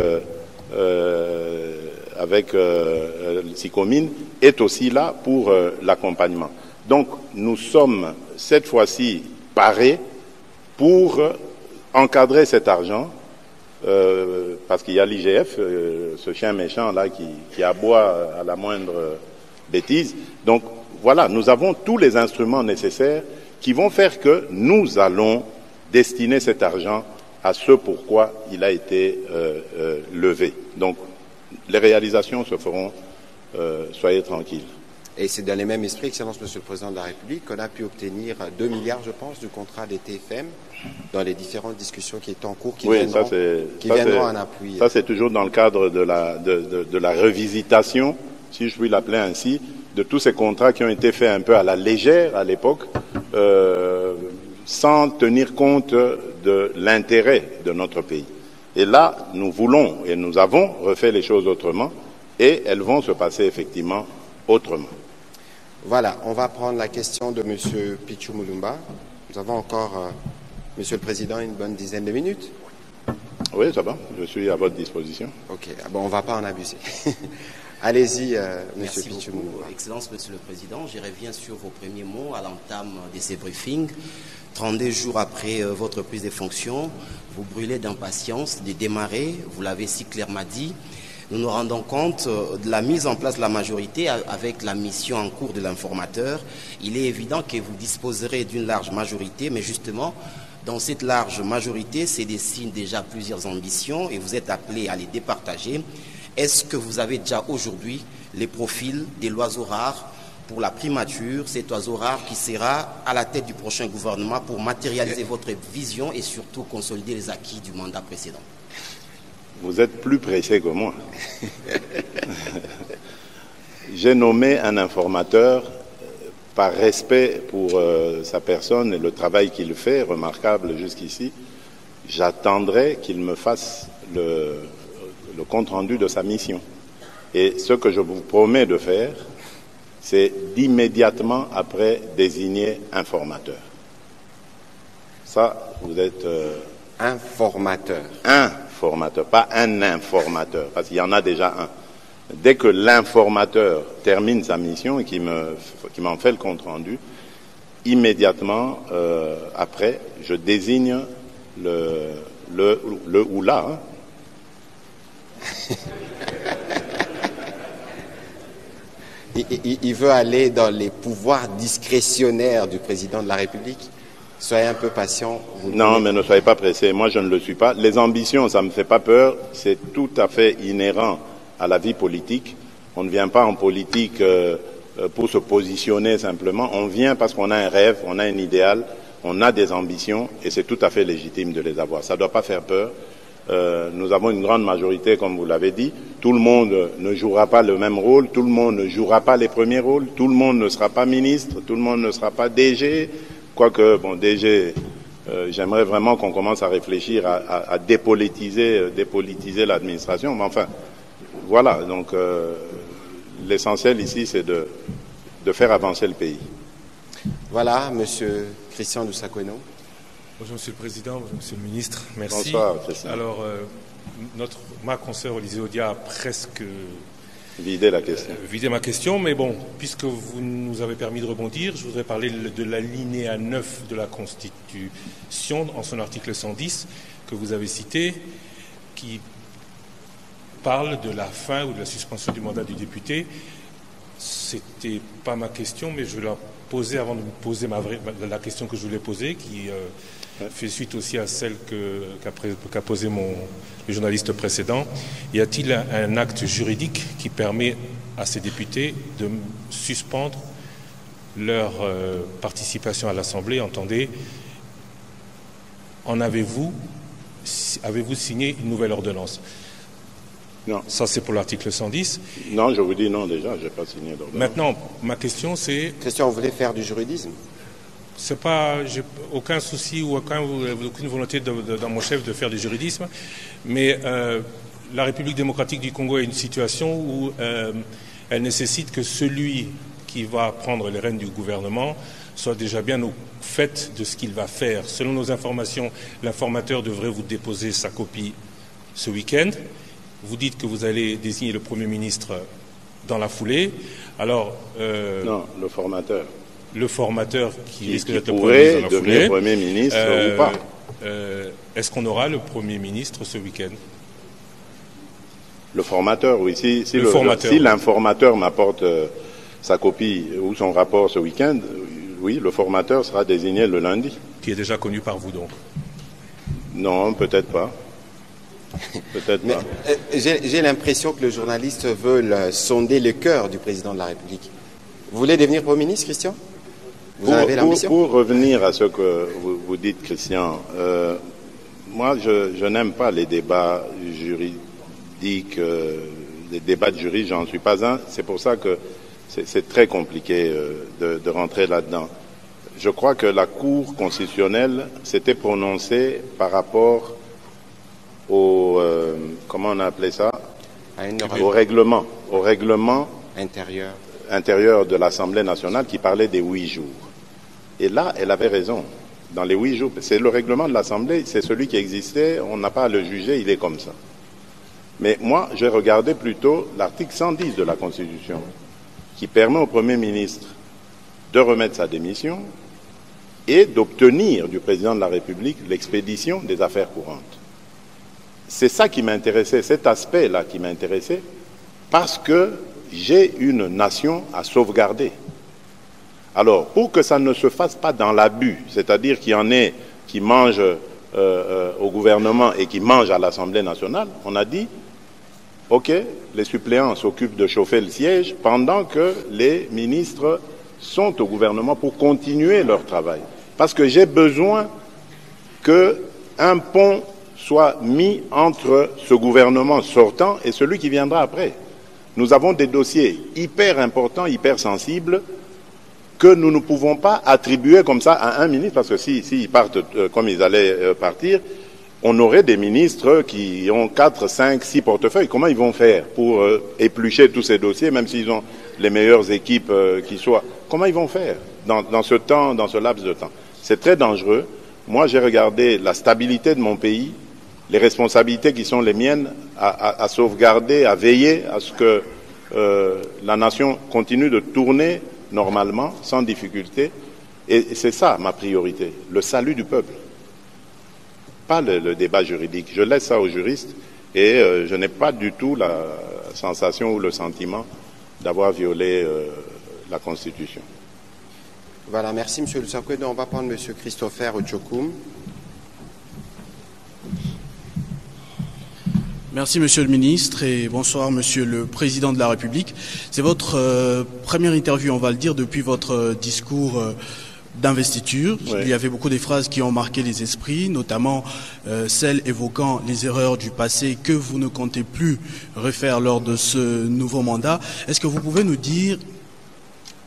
SICOMINE, est aussi là pour l'accompagnement. Donc, nous sommes cette fois-ci parés pour encadrer cet argent, parce qu'il y a l'IGF, ce chien méchant là qui aboie à la moindre bêtise. Donc voilà, nous avons tous les instruments nécessaires qui vont faire que nous allons destiner cet argent à ce pourquoi il a été levé. Donc les réalisations se feront, soyez tranquilles. Et c'est dans les mêmes esprits, Excellence Monsieur le Président de la République, qu'on a pu obtenir 2 milliards, je pense, du contrat des TFM dans les différentes discussions qui sont en cours, qui viendront en appui. Ça, c'est toujours dans le cadre de la revisitation, si je puis l'appeler ainsi, de tous ces contrats qui ont été faits un peu à la légère à l'époque, sans tenir compte de l'intérêt de notre pays. Et là, nous voulons et nous avons refait les choses autrement, et elles vont se passer effectivement autrement. Voilà, on va prendre la question de M. Pichu Mulumba. Nous avons encore, Monsieur le Président, une bonne dizaine de minutes. Oui, ça va, je suis à votre disposition. Ok, bon, on ne va pas en abuser. Allez-y, Monsieur Pichu Mulumba. Excellence, Monsieur le Président, je reviens sur vos premiers mots à l'entame de ces briefings. 32 jours après votre prise de fonction, vous brûlez d'impatience de démarrer, vous l'avez si clairement dit. Nous nous rendons compte de la mise en place de la majorité avec la mission en cours de l'informateur. Il est évident que vous disposerez d'une large majorité, mais justement, dans cette large majorité, se dessinent déjà plusieurs ambitions et vous êtes appelés à les départager. Est-ce que vous avez déjà aujourd'hui les profils de l'oiseau rare pour la primature, cet oiseau rare qui sera à la tête du prochain gouvernement pour matérialiser votre vision et surtout consolider les acquis du mandat précédent? Vous êtes plus pressé que moi. J'ai nommé un informateur par respect pour sa personne et le travail qu'il fait, remarquable jusqu'ici. J'attendrai qu'il me fasse le compte-rendu de sa mission. Et ce que je vous promets de faire, c'est d'immédiatement après désigner informateur. Ça, vous êtes... Informateur. Informateur, pas un informateur, parce qu'il y en a déjà un. Dès que l'informateur termine sa mission et qui m'en fait le compte-rendu, immédiatement après, je désigne le ou la. Hein. Il veut aller dans les pouvoirs discrétionnaires du président de la République. Soyez un peu patient. Non, mais ne soyez pas pressés. Moi, je ne le suis pas. Les ambitions, ça ne me fait pas peur. C'est tout à fait inhérent à la vie politique. On ne vient pas en politique pour se positionner simplement. On vient parce qu'on a un rêve, on a un idéal, on a des ambitions et c'est tout à fait légitime de les avoir. Ça ne doit pas faire peur. Nous avons une grande majorité, comme vous l'avez dit. Tout le monde ne jouera pas le même rôle. Tout le monde ne jouera pas les premiers rôles. Tout le monde ne sera pas ministre. Tout le monde ne sera pas DG. Quoique, bon, DG, j'aimerais vraiment qu'on commence à réfléchir à dépolitiser l'administration. Mais enfin, voilà. Donc, l'essentiel ici, c'est de faire avancer le pays. Voilà, Monsieur Christian Dousakweno. Bonjour, Monsieur le Président, bonjour, Monsieur le Ministre. Merci. Bonsoir, Christian. Alors, ma consoeur Olysée Odia a presque... Vidé la question. Vidé ma question, mais bon, puisque vous nous avez permis de rebondir, je voudrais parler de l'alinéa 9 de la Constitution, en son article 110, que vous avez cité, qui parle de la fin ou de la suspension du mandat du député. C'était pas ma question, mais je vais la poser avant de vous poser la question que je voulais poser, qui fait suite aussi à celle qu'a posée le journaliste précédent. Y a-t-il un acte juridique qui permet à ces députés de suspendre leur participation à l'Assemblée? Entendez, avez-vous signé une nouvelle ordonnance? Non. Ça, c'est pour l'article 110. Non, je vous dis non déjà, je n'ai pas signé d'ordonnance. Maintenant, ma question, c'est... Christian, vous voulez faire du juridisme? C'est pas, j'ai aucun souci ou aucune volonté dans mon chef de faire du juridisme, mais la République démocratique du Congo est une situation où elle nécessite que celui qui va prendre les rênes du gouvernement soit déjà bien au fait de ce qu'il va faire. Selon nos informations, l'informateur devrait vous déposer sa copie ce week-end. Vous dites que vous allez désigner le Premier ministre dans la foulée. Alors, non, le formateur. le formateur qui risque d'être pourrait devenir Premier ministre ou pas. Est-ce qu'on aura le Premier ministre ce week-end? Le formateur, oui. Si l'informateur m'apporte sa copie ou son rapport ce week-end, oui, le formateur sera désigné le lundi. Qui est déjà connu par vous, donc? Non, peut-être pas. Peut-être pas. J'ai l'impression que le journaliste veut sonder le cœur du président de la République. Vous voulez devenir Premier ministre, Christian? Vous en avez l'ambition? Pour revenir à ce que vous dites, Christian, moi, je n'aime pas les débats juridiques, les débats de juristes, j'en suis pas un. C'est pour ça que c'est très compliqué de rentrer là-dedans. Je crois que la Cour constitutionnelle s'était prononcée par rapport au comment on a appelé ça, au règlement intérieur de l'Assemblée nationale qui parlait des 8 jours. Et là, elle avait raison. Dans les 8 jours, c'est le règlement de l'Assemblée, c'est celui qui existait, on n'a pas à le juger, il est comme ça. Mais moi, j'ai regardé plutôt l'article 110 de la Constitution, qui permet au Premier ministre de remettre sa démission et d'obtenir du président de la République l'expédition des affaires courantes. C'est ça qui m'intéressait, cet aspect-là qui m'intéressait, parce que j'ai une nation à sauvegarder. Alors, pour que ça ne se fasse pas dans l'abus, c'est-à-dire qu'il y en ait qui mangent au gouvernement et qui mangent à l'Assemblée nationale, on a dit, OK, les suppléants s'occupent de chauffer le siège pendant que les ministres sont au gouvernement pour continuer leur travail. Parce que j'ai besoin qu'un pont soit mis entre ce gouvernement sortant et celui qui viendra après. Nous avons des dossiers hyper importants, hyper sensibles, que nous ne pouvons pas attribuer comme ça à un ministre, parce que s'ils partent comme ils allaient partir, on aurait des ministres qui ont 4, 5, 6 portefeuilles. Comment ils vont faire pour éplucher tous ces dossiers, même s'ils ont les meilleures équipes qui soient? Comment ils vont faire dans ce temps, dans ce laps de temps? C'est très dangereux. Moi, j'ai regardé la stabilité de mon pays, les responsabilités qui sont les miennes à sauvegarder, à veiller à ce que la nation continue de tourner normalement, sans difficulté. Et c'est ça ma priorité, le salut du peuple. Pas le débat juridique. Je laisse ça aux juristes et je n'ai pas du tout la sensation ou le sentiment d'avoir violé la Constitution. Voilà, merci M. Lusakwe. On va prendre M. Christopher Ochokoum. Merci Monsieur le Ministre et bonsoir Monsieur le Président de la République. C'est votre première interview, on va le dire, depuis votre discours d'investiture. Oui. Il y avait beaucoup de phrases qui ont marqué les esprits, notamment celles évoquant les erreurs du passé que vous ne comptez plus refaire lors de ce nouveau mandat. Est-ce que vous pouvez nous dire,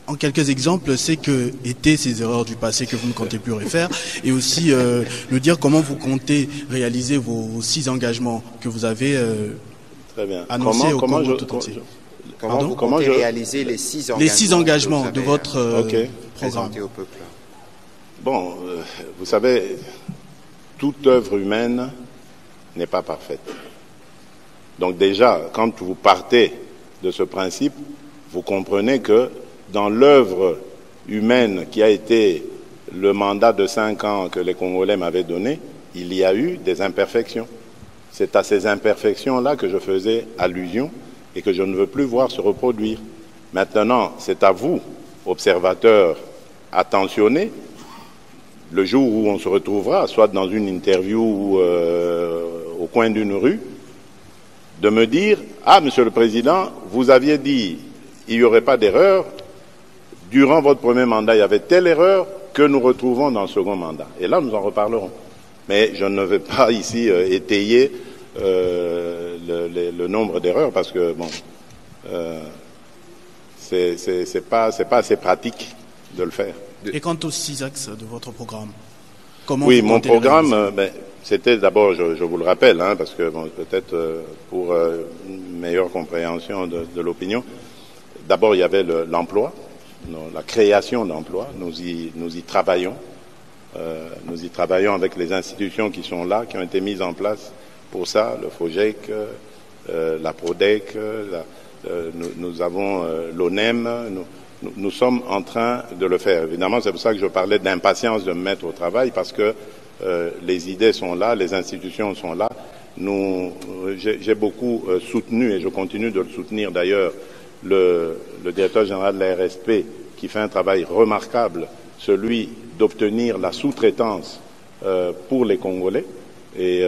en quelques exemples, c'est que étaient ces erreurs du passé que vous ne comptez plus refaire, et aussi nous dire comment vous comptez réaliser vos 6 engagements que vous avez annoncés au Congo tout entier. Comment vous comptez réaliser les 6 engagements, les 6 engagements de votre programme au peuple? Bon, vous savez, toute œuvre humaine n'est pas parfaite. Donc déjà, quand vous partez de ce principe, vous comprenez que dans l'œuvre humaine qui a été le mandat de 5 ans que les Congolais m'avaient donné, il y a eu des imperfections. C'est à ces imperfections-là que je faisais allusion et que je ne veux plus voir se reproduire. Maintenant, c'est à vous, observateurs attentionnés, le jour où on se retrouvera, soit dans une interview ou au coin d'une rue, de me dire « Ah, Monsieur le Président, vous aviez dit il n'y aurait pas d'erreur. Durant votre premier mandat, il y avait telle erreur que nous retrouvons dans le second mandat. » Et là, nous en reparlerons. Mais je ne vais pas ici étayer le nombre d'erreurs parce que, bon, c'est pas assez pratique de le faire. Et quant aux 6 axes de votre programme, comment Oui, mon programme, c'était d'abord, je vous le rappelle, hein, parce que bon, peut-être pour une meilleure compréhension de l'opinion, d'abord il y avait l'emploi, la création d'emplois. Nous y travaillons. Nous y travaillons avec les institutions qui sont là, qui ont été mises en place pour ça, le FOGEC, la PRODEC, nous avons l'ONEM, nous sommes en train de le faire. Évidemment, c'est pour ça que je parlais d'impatience de me mettre au travail, parce que les idées sont là, les institutions sont là. J'ai beaucoup soutenu, et je continue de le soutenir d'ailleurs, le directeur général de la RSP, qui fait un travail remarquable, celui d'obtenir la sous-traitance pour les Congolais. Et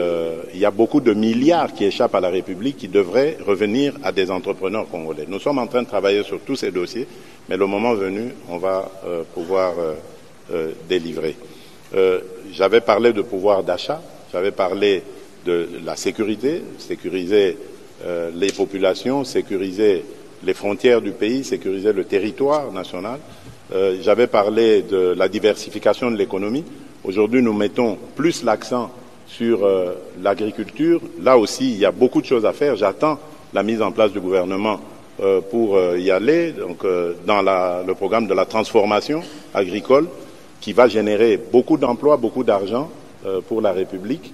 il y a beaucoup de milliards qui échappent à la République qui devraient revenir à des entrepreneurs congolais. Nous sommes en train de travailler sur tous ces dossiers, mais le moment venu, on va pouvoir délivrer. J'avais parlé de pouvoir d'achat, j'avais parlé de la sécurité, sécuriser les populations, sécuriser les frontières du pays, sécuriser le territoire national. J'avais parlé de la diversification de l'économie. Aujourd'hui, nous mettons plus l'accent sur l'agriculture. Là aussi, il y a beaucoup de choses à faire. J'attends la mise en place du gouvernement pour y aller, donc dans le programme de la transformation agricole, qui va générer beaucoup d'emplois, beaucoup d'argent pour la République.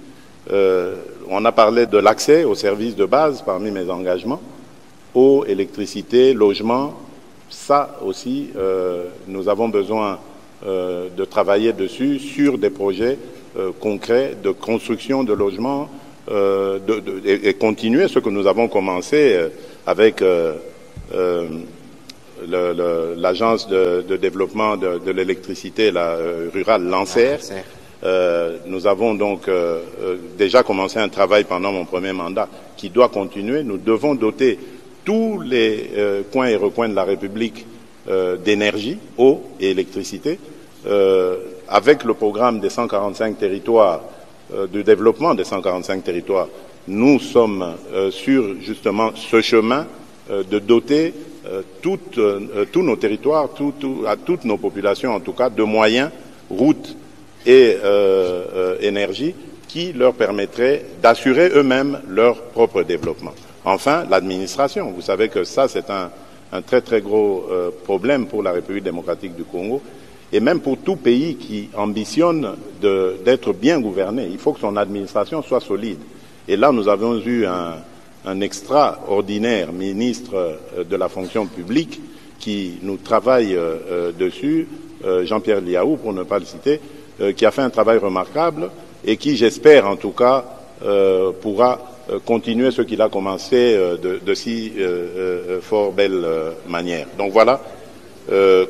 On a parlé de l'accès aux services de base parmi mes engagements, eau, électricité, logement. Ça aussi, nous avons besoin de travailler dessus sur des projets concrets de construction de logements et continuer ce que nous avons commencé avec l'agence de développement de l'électricité rurale, l'ANSER. Nous avons donc déjà commencé un travail pendant mon premier mandat qui doit continuer. Nous devons doter tous les coins et recoins de la République d'énergie, eau et électricité. Avec le programme des 145 territoires, du développement des 145 territoires, nous sommes sur justement ce chemin de doter tous nos territoires, à toutes nos populations en tout cas, de moyens, routes et énergie qui leur permettraient d'assurer eux-mêmes leur propre développement. Enfin, l'administration. Vous savez que ça, c'est un très très gros problème pour la République démocratique du Congo. Et même pour tout pays qui ambitionne d'être bien gouverné, il faut que son administration soit solide. Et là, nous avons eu un extraordinaire ministre de la fonction publique qui nous travaille dessus, Jean-Pierre Liaou, pour ne pas le citer, qui a fait un travail remarquable et qui, j'espère en tout cas, pourra continuer ce qu'il a commencé de si fort belle manière. Donc voilà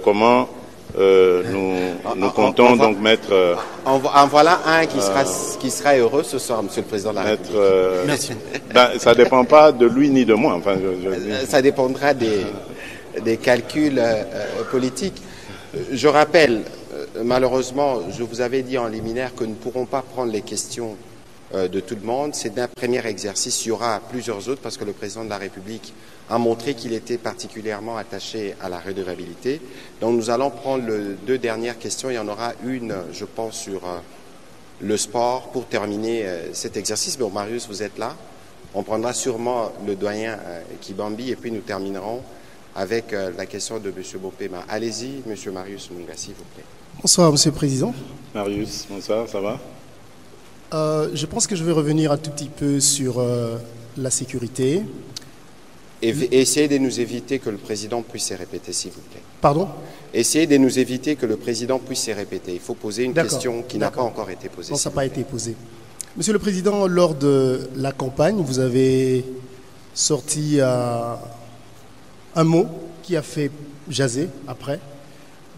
comment nous comptons donc mettre... En voilà un qui sera heureux ce soir, Monsieur le Président de la République. Merci. Ça ne dépend pas de lui ni de moi. Enfin, ça dépendra des calculs politiques. Je rappelle, malheureusement, je vous avais dit en liminaire que nous ne pourrons pas prendre les questions de tout le monde. C'est un premier exercice. Il y aura plusieurs autres parce que le Président de la République a montré qu'il était particulièrement attaché à la redevabilité. Donc nous allons prendre les deux dernières questions. Il y en aura une, je pense, sur le sport pour terminer cet exercice. Bon, Marius, vous êtes là. On prendra sûrement le doyen Kibambi et puis nous terminerons avec la question de M. Bopema. Allez-y, M. Marius Munga, s'il vous plaît. Bonsoir, Monsieur le Président. Marius, bonsoir, ça va? Je pense que je vais revenir un tout petit peu sur la sécurité. Et essayez de nous éviter que le Président puisse se répéter, s'il vous plaît. Pardon? Essayez de nous éviter que le Président puisse se répéter. Il faut poser une question qui n'a pas encore été posée. Non, ça n'a pas été posé. Monsieur le Président, lors de la campagne, vous avez sorti un mot qui a fait jaser après.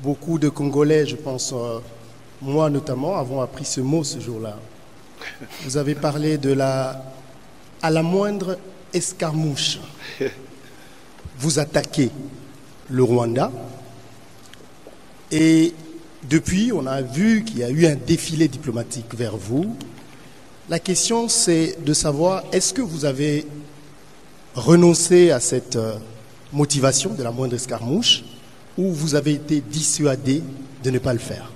Beaucoup de Congolais, je pense, moi notamment, avons appris ce mot ce jour-là. Vous avez parlé de à la moindre escarmouche. Vous attaquez le Rwanda et depuis, on a vu qu'il y a eu un défilé diplomatique vers vous. La question, c'est de savoir, est-ce que vous avez renoncé à cette motivation de la moindre escarmouche ou vous avez été dissuadé de ne pas le faire?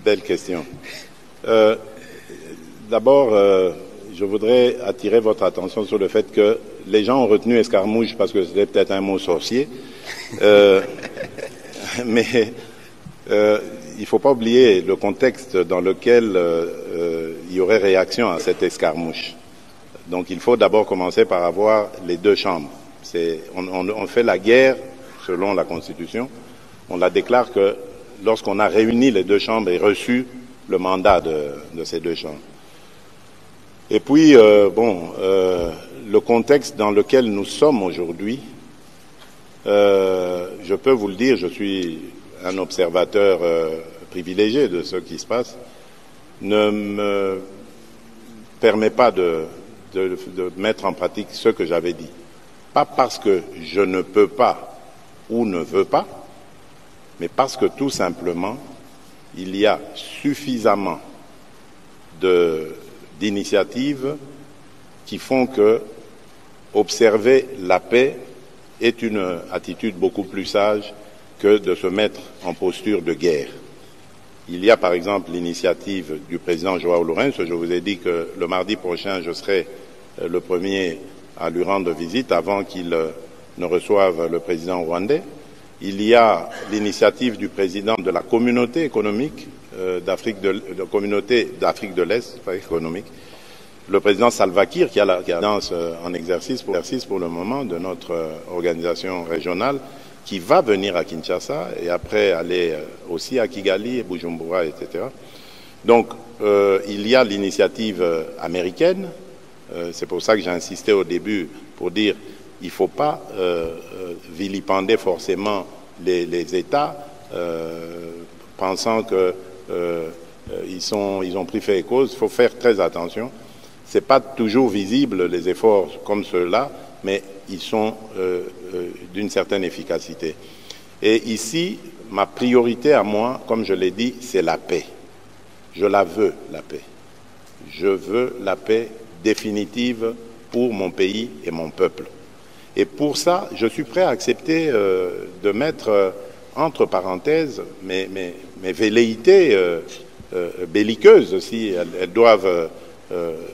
Belle question. D'abord, je voudrais attirer votre attention sur le fait que les gens ont retenu escarmouche parce que c'était peut-être un mot sorcier. Mais il ne faut pas oublier le contexte dans lequel il y aurait réaction à cette escarmouche. Donc il faut d'abord commencer par avoir les deux chambres. On fait la guerre selon la Constitution. On la déclare que lorsqu'on a réuni les deux chambres et reçu le mandat de ces deux chambres. Et puis, le contexte dans lequel nous sommes aujourd'hui, je peux vous le dire, je suis un observateur privilégié de ce qui se passe, ne me permet pas de mettre en pratique ce que j'avais dit. Pas parce que je ne peux pas ou ne veux pas, mais parce que tout simplement, il y a suffisamment d'initiatives qui font que observer la paix est une attitude beaucoup plus sage que de se mettre en posture de guerre. Il y a par exemple l'initiative du président João Lourenço. Je vous ai dit que le mardi prochain, je serai le premier à lui rendre visite avant qu'il ne reçoive le président rwandais. Il y a l'initiative du président de la communauté économique communauté d'Afrique de l'Est, pas économique, le président Salva Kiir, qui a la présidence en exercice pour le moment de notre organisation régionale, qui va venir à Kinshasa et après aller aussi à Kigali, Bujumbura, etc. Donc, il y a l'initiative américaine. C'est pour ça que j'ai insisté au début pour dire il ne faut pas vilipender forcément les États pensant qu'ils ont pris fait et cause. Il faut faire très attention. Ce n'est pas toujours visible, les efforts comme ceux-là, mais ils sont d'une certaine efficacité. Et ici, ma priorité à moi, comme je l'ai dit, c'est la paix. Je la veux, la paix. Je veux la paix définitive pour mon pays et mon peuple. Et pour ça, je suis prêt à accepter de mettre entre parenthèses mes velléités belliqueuses, si elles doivent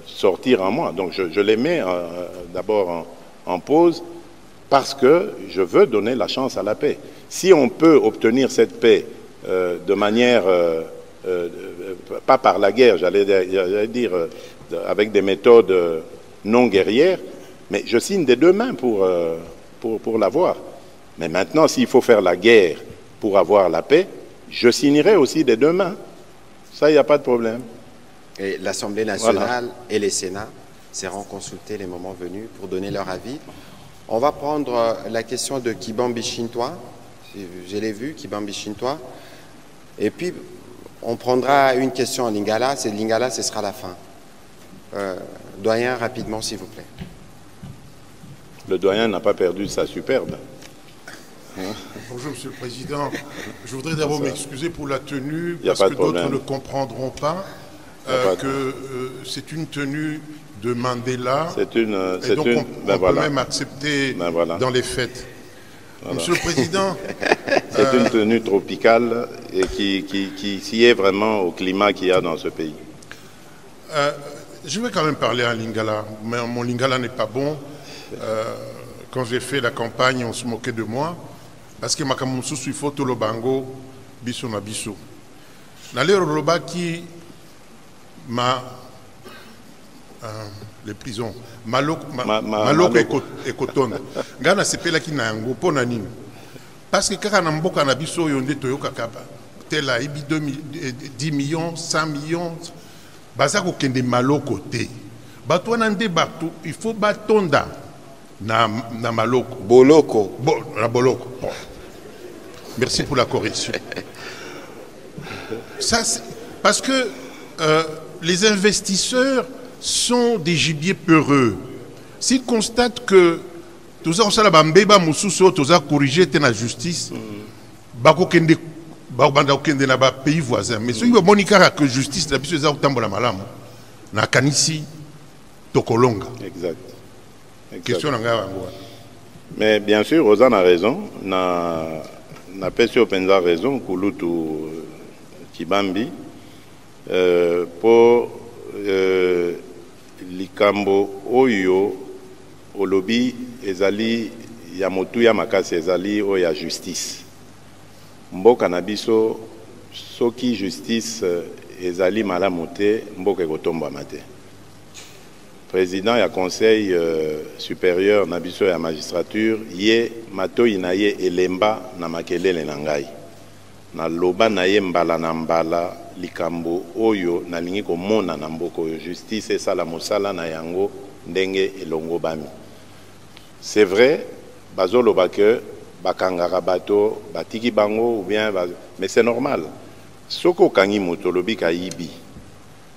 sortir en moi. Donc je les mets d'abord en pause parce que je veux donner la chance à la paix. Si on peut obtenir cette paix de manière, pas par la guerre, j'allais dire, avec des méthodes non guerrières, mais je signe des deux mains pour l'avoir. Mais maintenant, s'il faut faire la guerre pour avoir la paix, je signerai aussi des deux mains. Ça, il n'y a pas de problème. Et l'Assemblée nationale et les Sénats seront consultés les moments venus pour donner leur avis. On va prendre la question de Kibambi Chintwa. Je l'ai vu, Kibambi Chintwa. Et puis, on prendra une question en Lingala. C'est Lingala, ce sera la fin. Doyen, rapidement, s'il vous plaît. Le doyen n'a pas perdu sa superbe. Bonjour, Monsieur le Président. Je voudrais d'abord m'excuser pour la tenue, parce que d'autres ne comprendront pas que c'est une tenue de Mandela. Et donc, on peut même accepter dans les fêtes. Voilà. Monsieur le Président... c'est une tenue tropicale et qui sied vraiment au climat qu'il y a dans ce pays. Je vais quand même parler en Lingala, mais mon Lingala n'est pas bon. Quand j'ai fait la campagne, on se moquait de moi. Parce que Makamousou suis photo le bango, biso na biso. Nalero roba qui ma les prisons maloko ekoton. Ngana sepela ki na yango pona nini. Parce que kaka na mboka na biso yonde toyoka kaba. Tela ibi 10 millions, 100 millions. Baza ko kende maloko te. Bato na nde bato, il faut batonda. Na maloko. Boloko. Na boloko. Bon. Merci pour la correction. Ça, parce que les investisseurs sont des gibiers peureux. S'ils constatent que tous on sala bambeba mususu tous a corrigé la justice, bako kende banda kende na ba pays voisins. Mais ceux qui monika que justice la biso za utambola malamu na kanisi tokolonga. Exact. Question. Mais bien sûr, Rosanne a raison. Na pesi openza raison kulutu Kibambi pour likambo oyo olobi ezali ya motu ya makasi ezali o ya justice. Mboka na biso soki justice ezali malamu te mboka ekotombama te. président ya conseil supérieur na biso ya magistrature ye matoi na ye elemba na makelele na ngai na loba na ye mbala na mbala likambo oyo nalingi komona na mboka oyo justice esala mosala na yango ndenge elongo bami. C'est vrai bazoloba que bakangaka bato batiki bango ou bien mais c'est normal soko kangi moto lobi ka yibi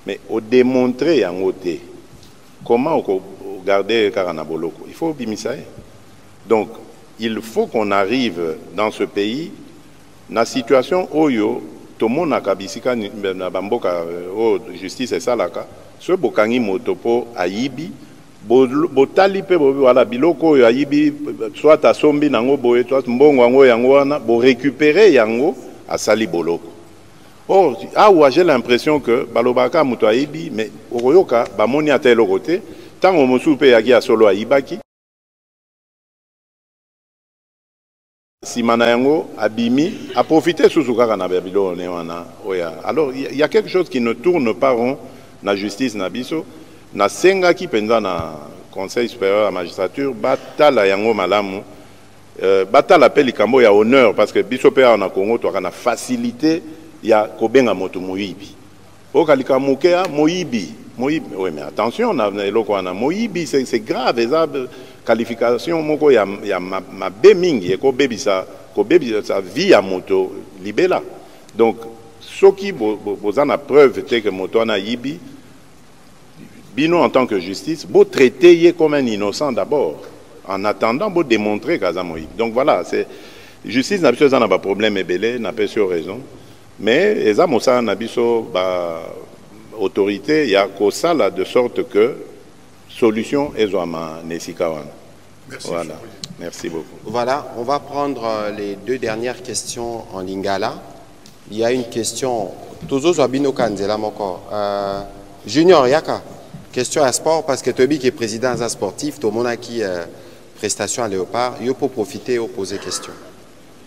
mais au démontrer yango te. Comment garder Karanaboloko? Il faut bimisaye. Donc, il faut qu'on arrive dans ce pays, dans la situation où tout le monde a kabisika na bamboka justice et salaka, ce bokangi motopo ayibi, botali pe wala biloko ayibi, soit à sombi nango boye, soit mbongo yango yango wana, bo récupérer yango à sali boloko. Oh, j'ai l'impression que balobaka muto aibi mais okoyoka bamoni atelo côté tant on mosupe yaki a solo aibaki simana yango abimi a profiter susukaka na babilo ne wana oya. Alors il y a quelque chose qui ne tourne pas rond na justice na biso na senga ki penza na conseil supérieur à magistrature batala yango malamu batala pe likambo ya honneur parce que biso pe na Congo to kana facilité ya kobenga moto moyibi okalika mukea moyibi oui mais attention na eloko wana moyibi c'est grave ça qualification moko ya mabe mingi ko bebisa sa vie ya moto libela. Donc soki bozana preuve te que moto na yibi bino en tant que justice bo traiter ye comme un innocent d'abord en attendant bo démontrer kaza moyibi. Donc voilà, c'est justice n'a pas problème ebele n'a pas sur raison. Mais les amosa nabiso ba autorité ya kosala de sorte que solution ezwama nesikawana. Voilà. Merci beaucoup. Voilà, on va prendre les deux dernières questions en lingala. Il y a une question Tozo Zwabino Kanzela moko Junior Yaka. Question à sport parce que Tobi qui est président d'un sportif, tout le monde a qui prestation à Léopard, il peut profiter et poser question.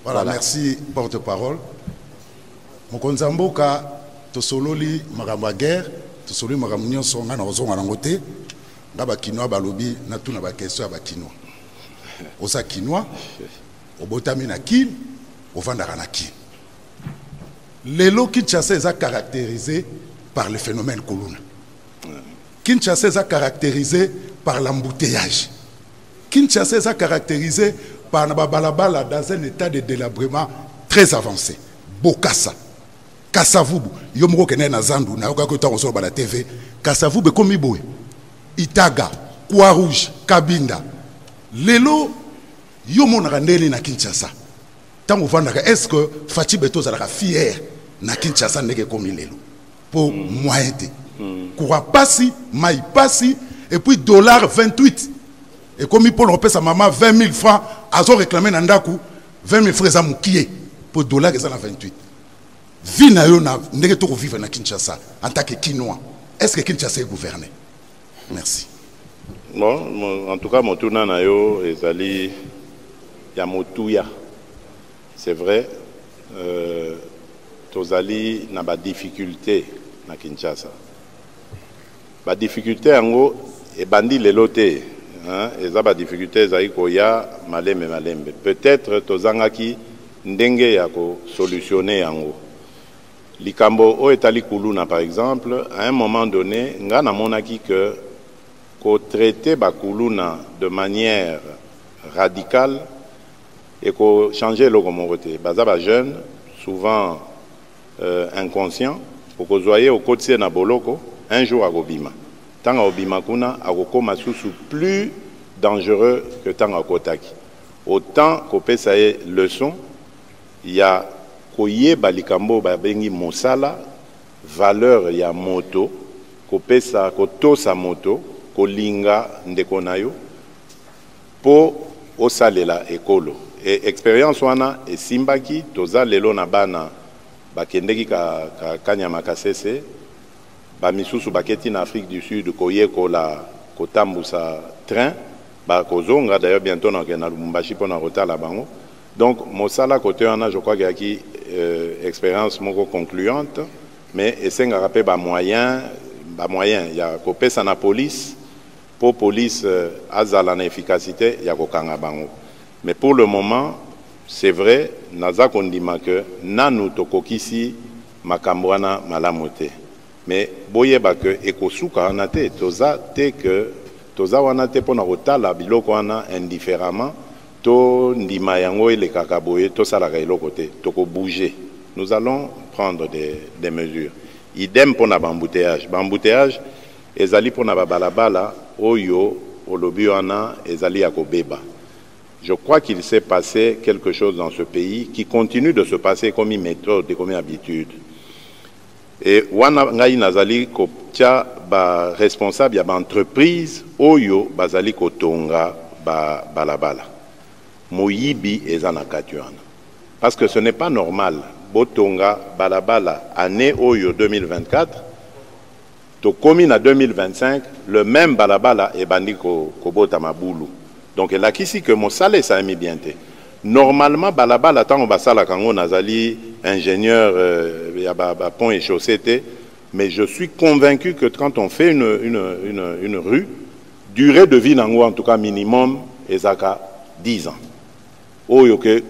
Voilà, merci porte-parole. Mokonzamboka tosololi makambo ya guerre tosololi makambo nyonso nga na ozonga nango te nga bakinois balobi natuna bakestio ya bakinois oza kinois obotami na kine ovandaka na kine lelo Kinshasa eza caractérisé par le phénomène Kuluna. Kinshasa eza caractérisé par l'embouteillage. Kinshasa eza caractérisé par na balabala dans un état de délabrement très avancé. Bokassa Kasavubu, yo moko kene na zandu na yoka kota osolo bala TV, Kasavubu komi boy. Itaga, Croix-Rouge, Kabinda. Lelo yo monaka ndeli na Kinshasa. Tango vandaka est-ce que Fachi Beto zalaka fier na Kinshasa ndeke komi lelo. Pour moyen te. Coura passi, maï passi et puis $28. Et comme Paul repère sa maman 20 000 francs, azo réclamé nandaku 20 000 francs za mukié pour $28. Vie na yo na ndeke to vivre na Kinshasa en tant que Kinois. Est-ce que Kinshasa est gouverné? Merci. Bon, en tout cas, motuna na yo ezali ya motuya. C'est vrai, tozali na ba difficulté na Kinshasa. Ba difficulté ango e bandi lelote, hein, eza ba difficulté za ikoya malembe. Peut-être tozangaki ndenge ya ko solutionner ango. Likambo o etali kuluna par exemple, à un moment donné, nga na monaki que ko traiter ba kuluna de manière radicale et ko changer le communauté. Baza ba jeune, souvent inconscient, pour que zoyer au côté na boloko, un jour à Gobima. Tant à Obima kuna, à Gokoma Soussou, plus dangereux que tant à Kotaki. Autant qu'on peut ça leçon, il y a koye balikambo babengi mosala, valeur ya moto, qu'on peut ça, koto sa moto, kolinga ndekonayo, pour osalela ekolo. Et expérience wana et simbaki, toza lelo na bana, bakendeki ka kanyama kasese, ba misusu baketi na Afrique du Sud koye kola kotambusa train ba kozonga d'ailleurs bientôt na Lubumbashi pona rotala bango. Donc mosala côté wana je crois qu'il y a expérience moko concluante mais esenga rapé ba moyen il y a kopesa na police pour police azala na efficacité ya kokanga bango. Mais pour le moment, c'est vrai, naza kondima que nanu tokokisi makambwana malamote. Mais boyeba que ekosuka wana te toza te que toza wana te pona kotala biloko wana indifféremment to ndima yango ele kakaboye to salaka eloko te toko bouger. Nous allons prendre des mesures. Idem pona bambouteillage. Bambouteillage ezali pona balabala oyo olobi wana ezali ya kobeba. Je crois qu'il s'est passé quelque chose dans ce pays qui continue de se passer comme une méthode et comme une habitude. Et wana ngai nazali ko tia ba responsable ya ba entreprise oyo bazali ko tonga ba balabala. Moyibi ezana katuana. Parce que ce n'est pas normal. Botonga balabala année oyo 2024 to commune à 2025 le même balabala e bandi ko bota mabulu. Donc là ici que mon salaire ça mis bien. Normalement balabala tant on va sala kango nazali ingénieur ya ba pont et chaussée, mais je suis convaincu que quand on fait une rue, durée de vie nango en tout cas minimum ezaka 10 ans. Oyo que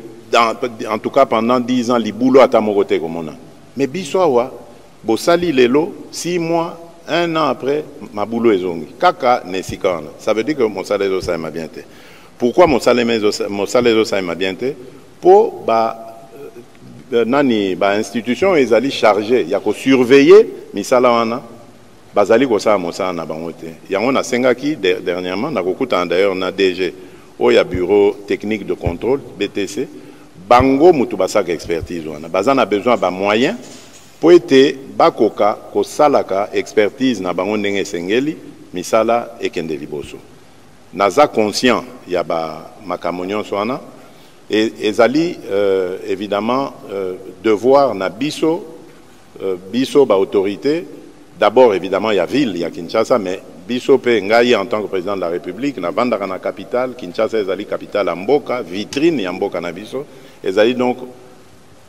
en tout cas pendant 10 ans li boulot atamorote comme on a. Mais bisoawa bo sali lelo 6 mois 1 an après, ma boulot est zongi. Kaka nesikana. Ça veut dire que mon salaire est m'a bien été. Pourquoi mon salaire est m'a bien été? Pour nani institution ils allaient charger, il y a qu'à surveiller misala wana. Bazali ko sa mosa na bangote. Il y a on a sengaki dernièrement na kokuta d'ailleurs na DG. Oh il y a bureau technique de contrôle BTC. Bango mutu basaka expertise wana. Bazana a besoin de moyens. Po ete bakoka ko salaka expertise na bango ndenge sengeli misala ekende liboso. Naza conscient ya ba makamonyon swana et ezali évidemment devoir na biso ba autorité. D'abord évidemment il y a ville, il y a Kinshasa, mais biso pe ngai en tant que président de la République na bandaka na capitale Kinshasa ezali capitale ya mboka, vitrine ya mboka na biso. Ezali donc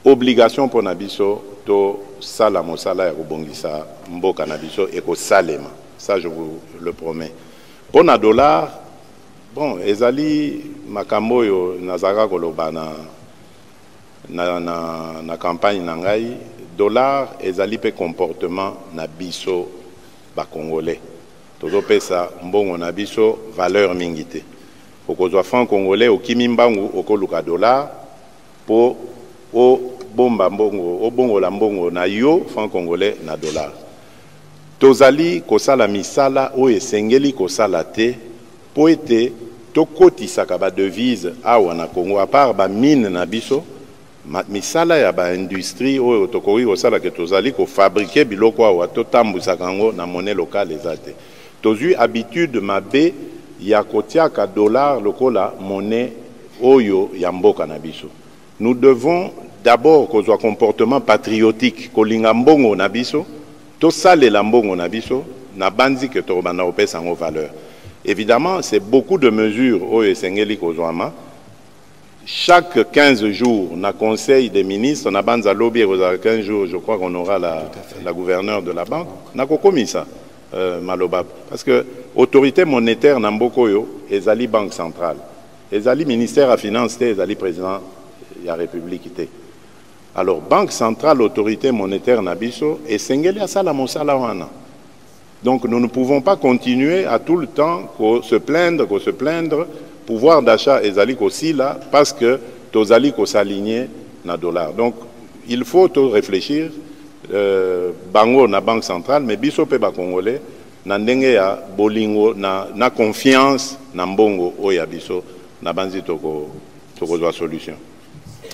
obligation pour nabiso to sala mosala ya kobongisa mboka nabiso et ko salema. Ça je vous le promets. Pour na dollar, bon, ezali makambo yo nazaka koloba na campagne nangai, dollar ezali pe comportement na biso ba congolais. Tozo pesa mbongo na biso valeur mingite. Okozwa franc congolais okimimbangu okoluka dollar po o bomba mbongo o bongo la mbongo na yo franc congolais na dollar. Tozali kosala misala o esengeli kosala te po ete tokotisaka ba devise awa na Congo à part ba mine na biso misala ya ba industrie o tokoki kosala ke tozali ko fabriquer biloko awa totambusaka ngo na monnaie locale ezate. Tozui habitude mabe ya kotiaka dollar lokola monnaie oyo ya mboka na biso. Nous devons d'abord kozwa comportement patriotique kolinga mbongo na biso to sale la mbongo na biso na banzi que to bana opesa ngo valeur. Évidemment, c'est beaucoup de mesures oyo esengeli kozwama. Chaque 15 jours, na conseil des ministres, na banza lobby et 15 jours, je crois qu'on aura la gouverneure de la banque. Na kokomi ça malobab parce que autorité monétaire na mboko yo ezali banque centrale. Ezali ministère à finance te ezali président ya république te. Alors banque centrale autorité monétaire na biso esengeli asala mosala wana. Donc nous ne pouvons pas continuer à tout le temps se plaindre, pouvoir d'achat ezali aussi là parce que tozali ko s'aligner na dollar. Donc il faut tout réfléchir bango na banque centrale mais biso pe ba congolais na ndenge ya bolingo na confiance na mbongo oya biso na banzi toko zwa solution.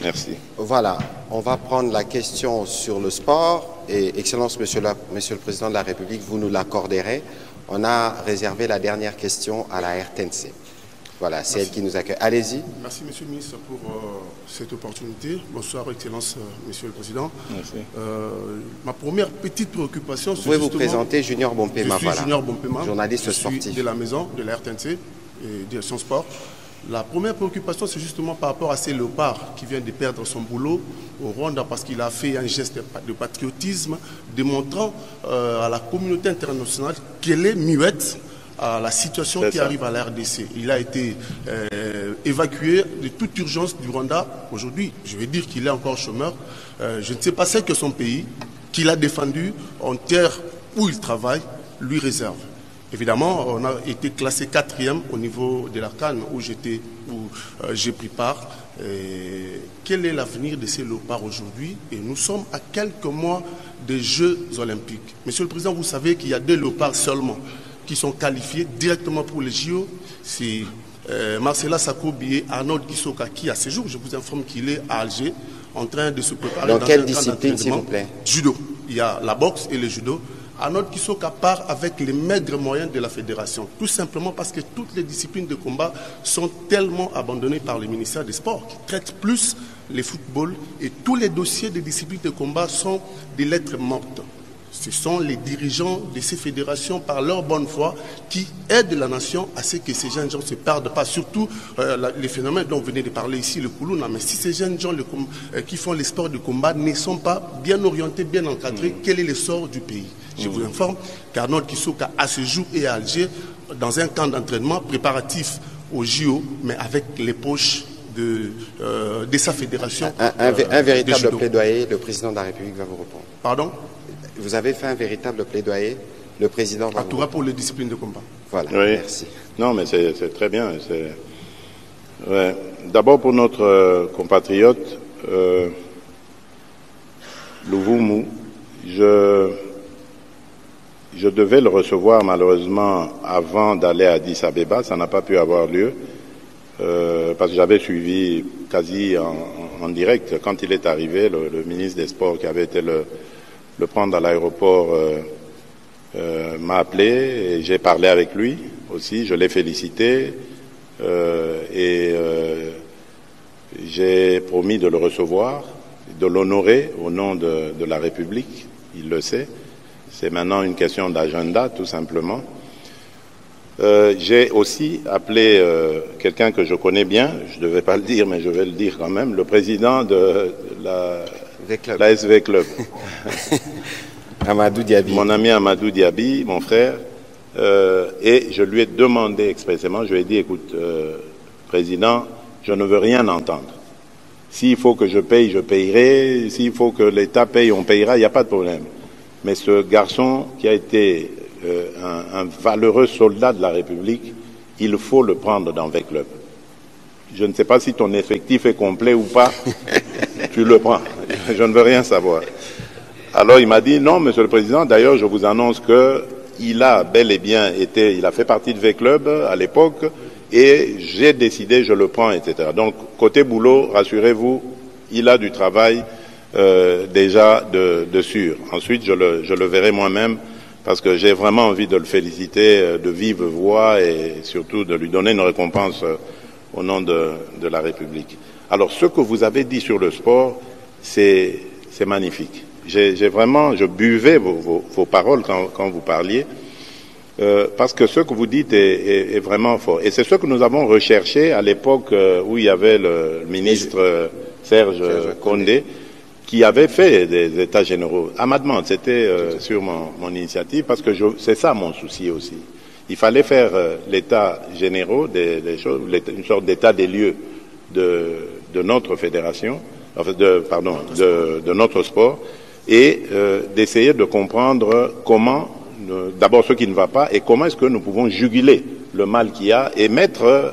Merci. Voilà, on va prendre la question sur le sport et Excellence Monsieur le Président de la République, vous nous l'accorderez. On a réservé la dernière question à la RTNC. Voilà, c'est elle qui nous accueille. Allez-y. Merci Monsieur le Ministre pour cette opportunité. Bonsoir Excellence Monsieur le Président. Merci. Ma première petite préoccupation... Vous pouvez vous présenter, Junior Bompema. Je suis Junior Bompema, journaliste sportif. Je suis de la maison, de la RTNC et direction sport. La première préoccupation, c'est justement par rapport à ces léopards qui vient de perdre son boulot au Rwanda parce qu'il a fait un geste de patriotisme démontrant à la communauté internationale qu'elle est muette à la situation qui arrive à la RDC. Il a été évacué de toute urgence du Rwanda. Aujourd'hui, je vais dire qu'il est encore chômeur. Je ne sais pas ce que son pays, qu'il a défendu en terre où il travaille, lui réserve. Évidemment, on a été classé 4e au niveau de la CAN où j'ai pris part. Quel est l'avenir de ces léopards aujourd'hui? Et nous sommes à quelques mois des Jeux Olympiques. Monsieur le Président, vous savez qu'il y a 2 léopards seulement qui sont qualifiés directement pour les JO. C'est Marcela Sakobi et Arnold Kisoka qui, à ce jour, je vous informe qu'il est à Alger en train de se préparer. Dans quelle discipline, s'il vous plaît? Judo. Il y a la boxe et le judo. Arnold Kisoka part avec les maigres moyens de la fédération, tout simplement parce que toutes les disciplines de combat sont tellement abandonnées par le ministère des Sports, qui traite plus les footballs, et tous les dossiers des disciplines de combat sont des lettres mortes. Ce sont les dirigeants de ces fédérations, par leur bonne foi, qui aident la nation à ce que ces jeunes gens ne se perdent pas. Surtout les phénomènes dont vous venez de parler ici, le Koulouna. Mais si ces jeunes gens qui font les sports de combat ne sont pas bien orientés, bien encadrés, quel est le sort du pays? Je vous informe qu'Arnold Kisoka, à ce jour, est à Alger, dans un camp d'entraînement préparatif au JO, mais avec les poches de sa fédération. Un véritable plaidoyer, le président de la République va vous répondre. Pardon? Vous avez fait un véritable plaidoyer, le président va vous répondre. Pour les disciplines de combat. Voilà, oui. Merci. Non, mais c'est très bien. Ouais. D'abord pour notre compatriote, Louvoumou, je devais le recevoir malheureusement avant d'aller à Addis Abeba, ça n'a pas pu avoir lieu, parce que j'avais suivi quasi en direct quand il est arrivé, le ministre des Sports qui avait été le prendre à l'aéroport m'a appelé et j'ai parlé avec lui aussi, je l'ai félicité et j'ai promis de le recevoir, de l'honorer au nom de la République, il le sait. C'est maintenant une question d'agenda, tout simplement. J'ai aussi appelé quelqu'un que je connais bien, je ne devais pas le dire, mais je vais le dire quand même, le président de la SV Club. Amadou Diaby. Mon ami Amadou Diaby, mon frère. Et je lui ai demandé expressément, je lui ai dit, écoute, président, je ne veux rien entendre. S'il faut que je paye, je payerai. S'il faut que l'État paye, on payera, il n'y a pas de problème. Mais ce garçon qui a été un valeureux soldat de la République, il faut le prendre dans V-Club. Je ne sais pas si ton effectif est complet ou pas, tu le prends. Je ne veux rien savoir. Alors il m'a dit, non, Monsieur le Président, d'ailleurs je vous annonce qu'il a bel et bien été, il a fait partie de V-Club à l'époque, et j'ai décidé, je le prends, etc. Donc côté boulot, rassurez-vous, il a du travail déjà de sûr. Ensuite, je le verrai moi-même parce que j'ai vraiment envie de le féliciter de vive voix et surtout de lui donner une récompense au nom de la République. Alors, ce que vous avez dit sur le sport, c'est magnifique. Je buvais vos paroles quand vous parliez, parce que ce que vous dites est vraiment fort. Et c'est ce que nous avons recherché à l'époque où il y avait le ministre Serge Condé, qui avait fait des états généraux. À ma demande, c'était sur mon initiative, parce que c'est ça mon souci aussi. Il fallait faire l'état généraux des choses, une sorte d'état des lieux de notre fédération, de notre sport, et d'essayer de comprendre comment, d'abord ce qui ne va pas, et comment est-ce que nous pouvons juguler le mal qu'il y a et mettre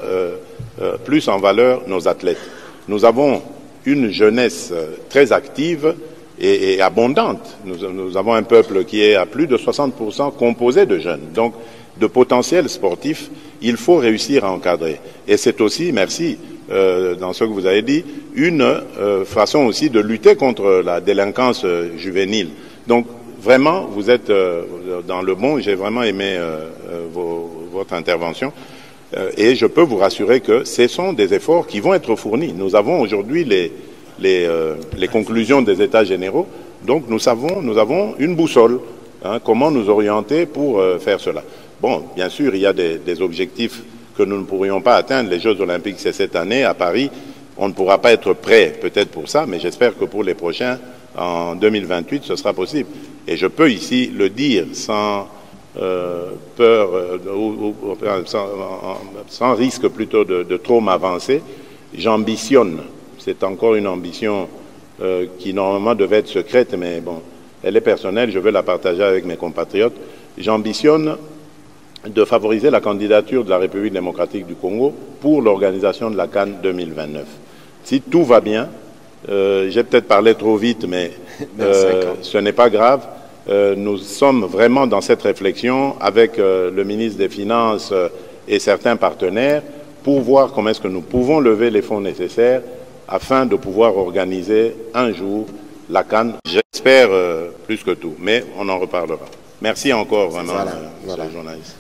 plus en valeur nos athlètes. Nous avons une jeunesse très active et abondante. Nous avons un peuple qui est à plus de 60% composé de jeunes. Donc, de potentiels sportifs, il faut réussir à encadrer. Et c'est aussi, merci, dans ce que vous avez dit, une façon aussi de lutter contre la délinquance juvénile. Donc, vraiment, vous êtes dans le bon. J'ai vraiment aimé votre intervention. Et je peux vous rassurer que ce sont des efforts qui vont être fournis. Nous avons aujourd'hui les conclusions des États généraux, donc nous avons une boussole, comment nous orienter pour faire cela. Bon, bien sûr, il y a des objectifs que nous ne pourrions pas atteindre. Les Jeux Olympiques, c'est cette année à Paris. On ne pourra pas être prêt peut-être pour ça, mais j'espère que pour les prochains, en 2028, ce sera possible. Et je peux ici le dire sans peur, sans risque plutôt de trop m'avancer, j'ambitionne. C'est encore une ambition qui normalement devait être secrète, mais bon, elle est personnelle, je veux la partager avec mes compatriotes. J'ambitionne de favoriser la candidature de la République démocratique du Congo pour l'organisation de la CAN 2029. Si tout va bien, j'ai peut-être parlé trop vite, mais ce n'est pas grave. Nous sommes vraiment dans cette réflexion avec le ministre des Finances et certains partenaires pour voir comment est-ce que nous pouvons lever les fonds nécessaires afin de pouvoir organiser un jour la CAN. J'espère plus que tout, mais on en reparlera. Merci encore vraiment, monsieur le journaliste.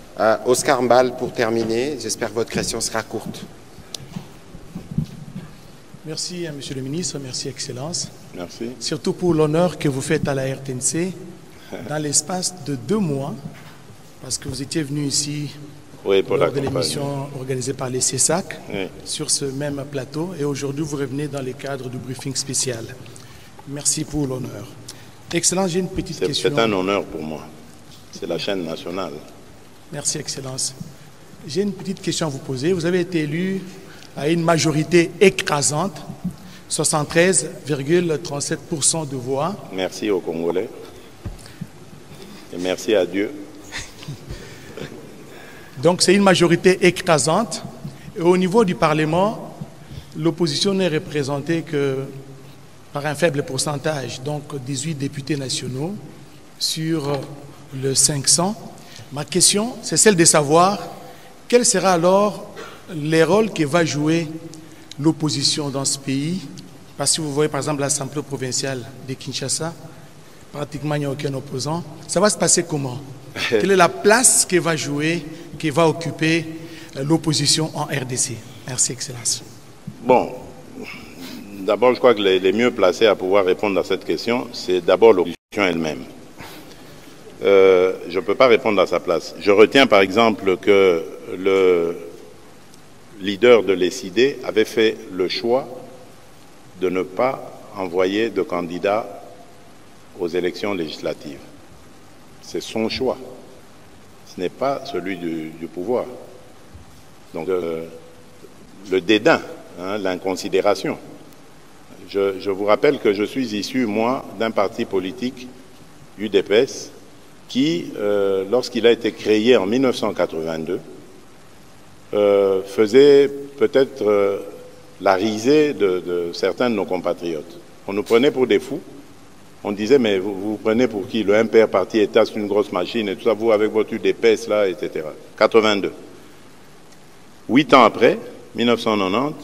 Oscar Mbal, pour terminer, j'espère que votre question sera courte. Merci, monsieur le ministre, merci, Excellence. Merci. Surtout pour l'honneur que vous faites à la RTNC dans l'espace de 2 mois, parce que vous étiez venu ici lors de l'émission organisée par les CESAC, sur ce même plateau, et aujourd'hui vous revenez dans le cadre du briefing spécial. Merci pour l'honneur. Excellence, j'ai une petite question. C'est un honneur pour moi. C'est la chaîne nationale. Merci, Excellence. J'ai une petite question à vous poser. Vous avez été élu à une majorité écrasante, 73,37% de voix. Merci aux Congolais. Et merci à Dieu. Donc c'est une majorité écrasante. Et au niveau du Parlement, l'opposition n'est représentée que par un faible pourcentage, donc 18 députés nationaux sur le 500. Ma question, c'est celle de savoir quel sera alors les rôles que va jouer l'opposition dans ce pays. Parce que vous voyez par exemple l'Assemblée provinciale de Kinshasa, pratiquement il n'y a aucun opposant. Ça va se passer comment? Quelle est la place que va jouer, que va occuper l'opposition en RDC? Merci, Excellence. Bon, d'abord, je crois que les mieux placés à pouvoir répondre à cette question, c'est d'abord l'opposition elle-même. Je ne peux pas répondre à sa place. Je retiens par exemple que le leader de l'ESID avait fait le choix de ne pas envoyer de candidat aux élections législatives. C'est son choix. Ce n'est pas celui du pouvoir. Donc, le dédain, hein, l'inconsidération. Je vous rappelle que je suis issu, moi, d'un parti politique, UDPS, qui, lorsqu'il a été créé en 1982, faisait peut-être la risée de certains de nos compatriotes. On nous prenait pour des fous. On disait, mais vous prenez pour qui? Le MPR parti État, c'est une grosse machine et tout ça, vous avec votre UDPS là, etc. 82. 8 ans après, 1990,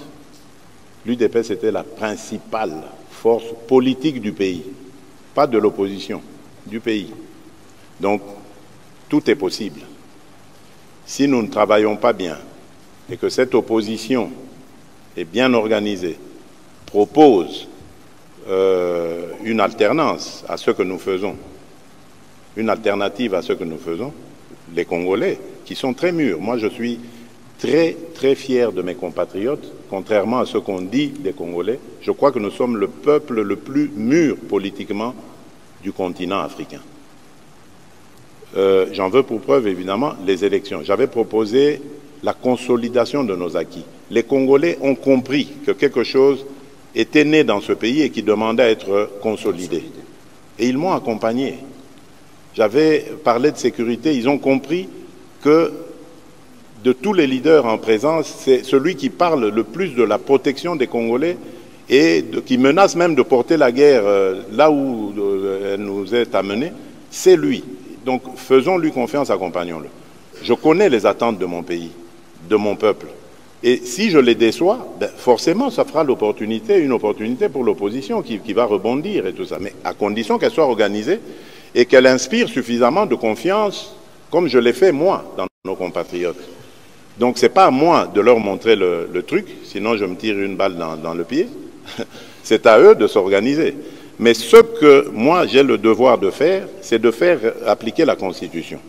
l'UDPS était la principale force politique du pays. Pas de l'opposition, du pays. Donc, tout est possible. Si nous ne travaillons pas bien et que cette opposition est bien organisée, propose une alternance à ce que nous faisons, une alternative à ce que nous faisons, les Congolais, qui sont très mûrs. Moi, je suis très, très fier de mes compatriotes, contrairement à ce qu'on dit des Congolais. Je crois que nous sommes le peuple le plus mûr politiquement du continent africain. J'en veux pour preuve, évidemment, les élections. J'avais proposé la consolidation de nos acquis. Les Congolais ont compris que quelque chose était né dans ce pays et qui demandait à être consolidé. Et ils m'ont accompagné. J'avais parlé de sécurité, ils ont compris que de tous les leaders en présence, c'est celui qui parle le plus de la protection des Congolais et qui menace même de porter la guerre là où elle nous est amenée, c'est lui. Donc faisons-lui confiance, accompagnons-le. Je connais les attentes de mon pays, de mon peuple. Et si je les déçois, ben forcément, ça fera une opportunité pour l'opposition qui va rebondir et tout ça. Mais à condition qu'elle soit organisée et qu'elle inspire suffisamment de confiance, comme je l'ai fait moi, dans nos compatriotes. Donc ce n'est pas à moi de leur montrer le truc, sinon je me tire une balle dans le pied. C'est à eux de s'organiser. Mais ce que moi j'ai le devoir de faire, c'est de faire appliquer la Constitution.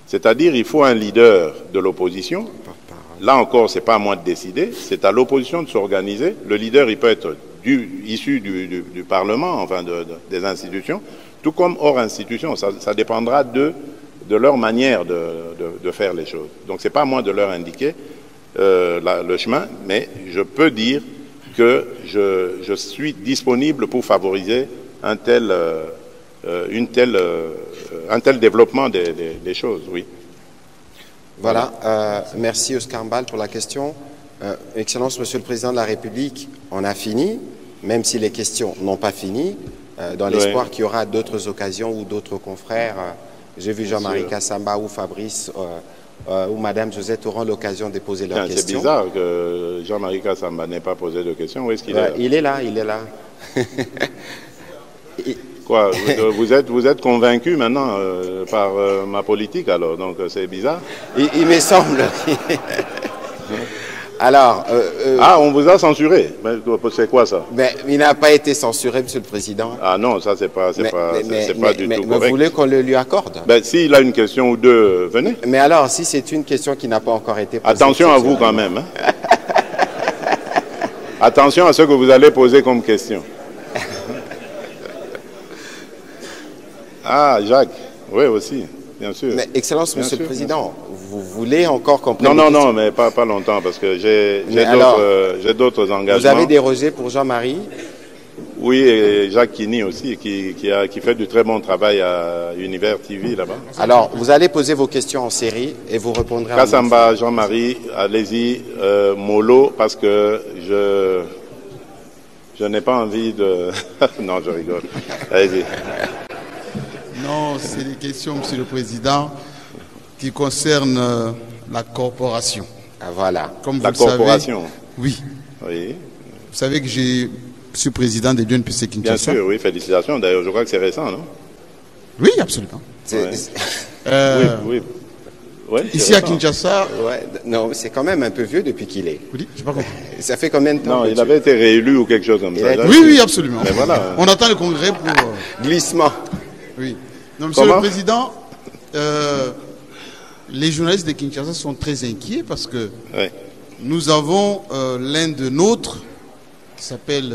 C'est-à-dire il faut un leader de l'opposition. Là encore, ce n'est pas à moi de décider, c'est à l'opposition de s'organiser. Le leader, il peut être issu du Parlement, enfin des institutions, tout comme hors institution. Ça dépendra d'eux leur manière de faire les choses. Donc, ce n'est pas à moi de leur indiquer le chemin, mais je peux dire que je suis disponible pour favoriser un tel développement des choses, oui. Voilà, merci Oscar Mbal pour la question. Excellence, Monsieur le Président de la République, on a fini, même si les questions n'ont pas fini, dans l'espoir qu'il y aura d'autres occasions ou d'autres confrères. J'ai vu Jean-Marie Kassamba ou Fabrice ou Madame Josette auront l'occasion de poser leurs questions. C'est bizarre que Jean-Marie Kassamba n'ait pas posé de questions. Où est-ce qu'il est? Il est là, il est là. Quoi, vous êtes convaincu maintenant par ma politique alors, donc c'est bizarre. Il me semble. Alors, on vous a censuré. C'est quoi ça? Mais il n'a pas été censuré, Monsieur le Président. Ah non, ça c'est pas du tout correct. Vous voulez qu'on le lui accorde? S'il a une question ou deux, venez. Mais alors, si c'est une question qui n'a pas encore été posée... Attention à vous quand même. Hein. Attention à ce que vous allez poser comme question. Ah, Jacques, oui aussi, bien sûr. Mais Excellence, Monsieur le Président, vous voulez encore comprendre? Non, mais pas longtemps, parce que j'ai d'autres engagements. Vous avez dérogé pour Jean-Marie? Oui, et Jacques Kini aussi, qui fait du très bon travail à Univers TV là-bas. Alors, vous allez poser vos questions en série et vous répondrez à Kassamba, Jean-Marie, allez-y, mollo, parce que je n'ai pas envie de... Non, je rigole. Allez-y. Non, c'est des questions, Monsieur le Président, qui concernent la corporation. Ah, voilà. Comme vous la corporation. Oui. Vous savez que je suis président des UNPC Kinshasa. Bien sûr, oui, félicitations. D'ailleurs, je crois que c'est récent, non? Oui, absolument. Oui. Ici à Kinshasa... Non, c'est quand même un peu vieux depuis qu'il est. Oui, je n'ai pas compris. Ça fait combien de temps? Non, il avait été réélu ou quelque chose comme ça. Oui, absolument. Mais voilà. On attend le congrès pour... Glissement. Oui. Non, Monsieur le Président, les journalistes de Kinshasa sont très inquiets parce que nous avons l'un de nôtres qui s'appelle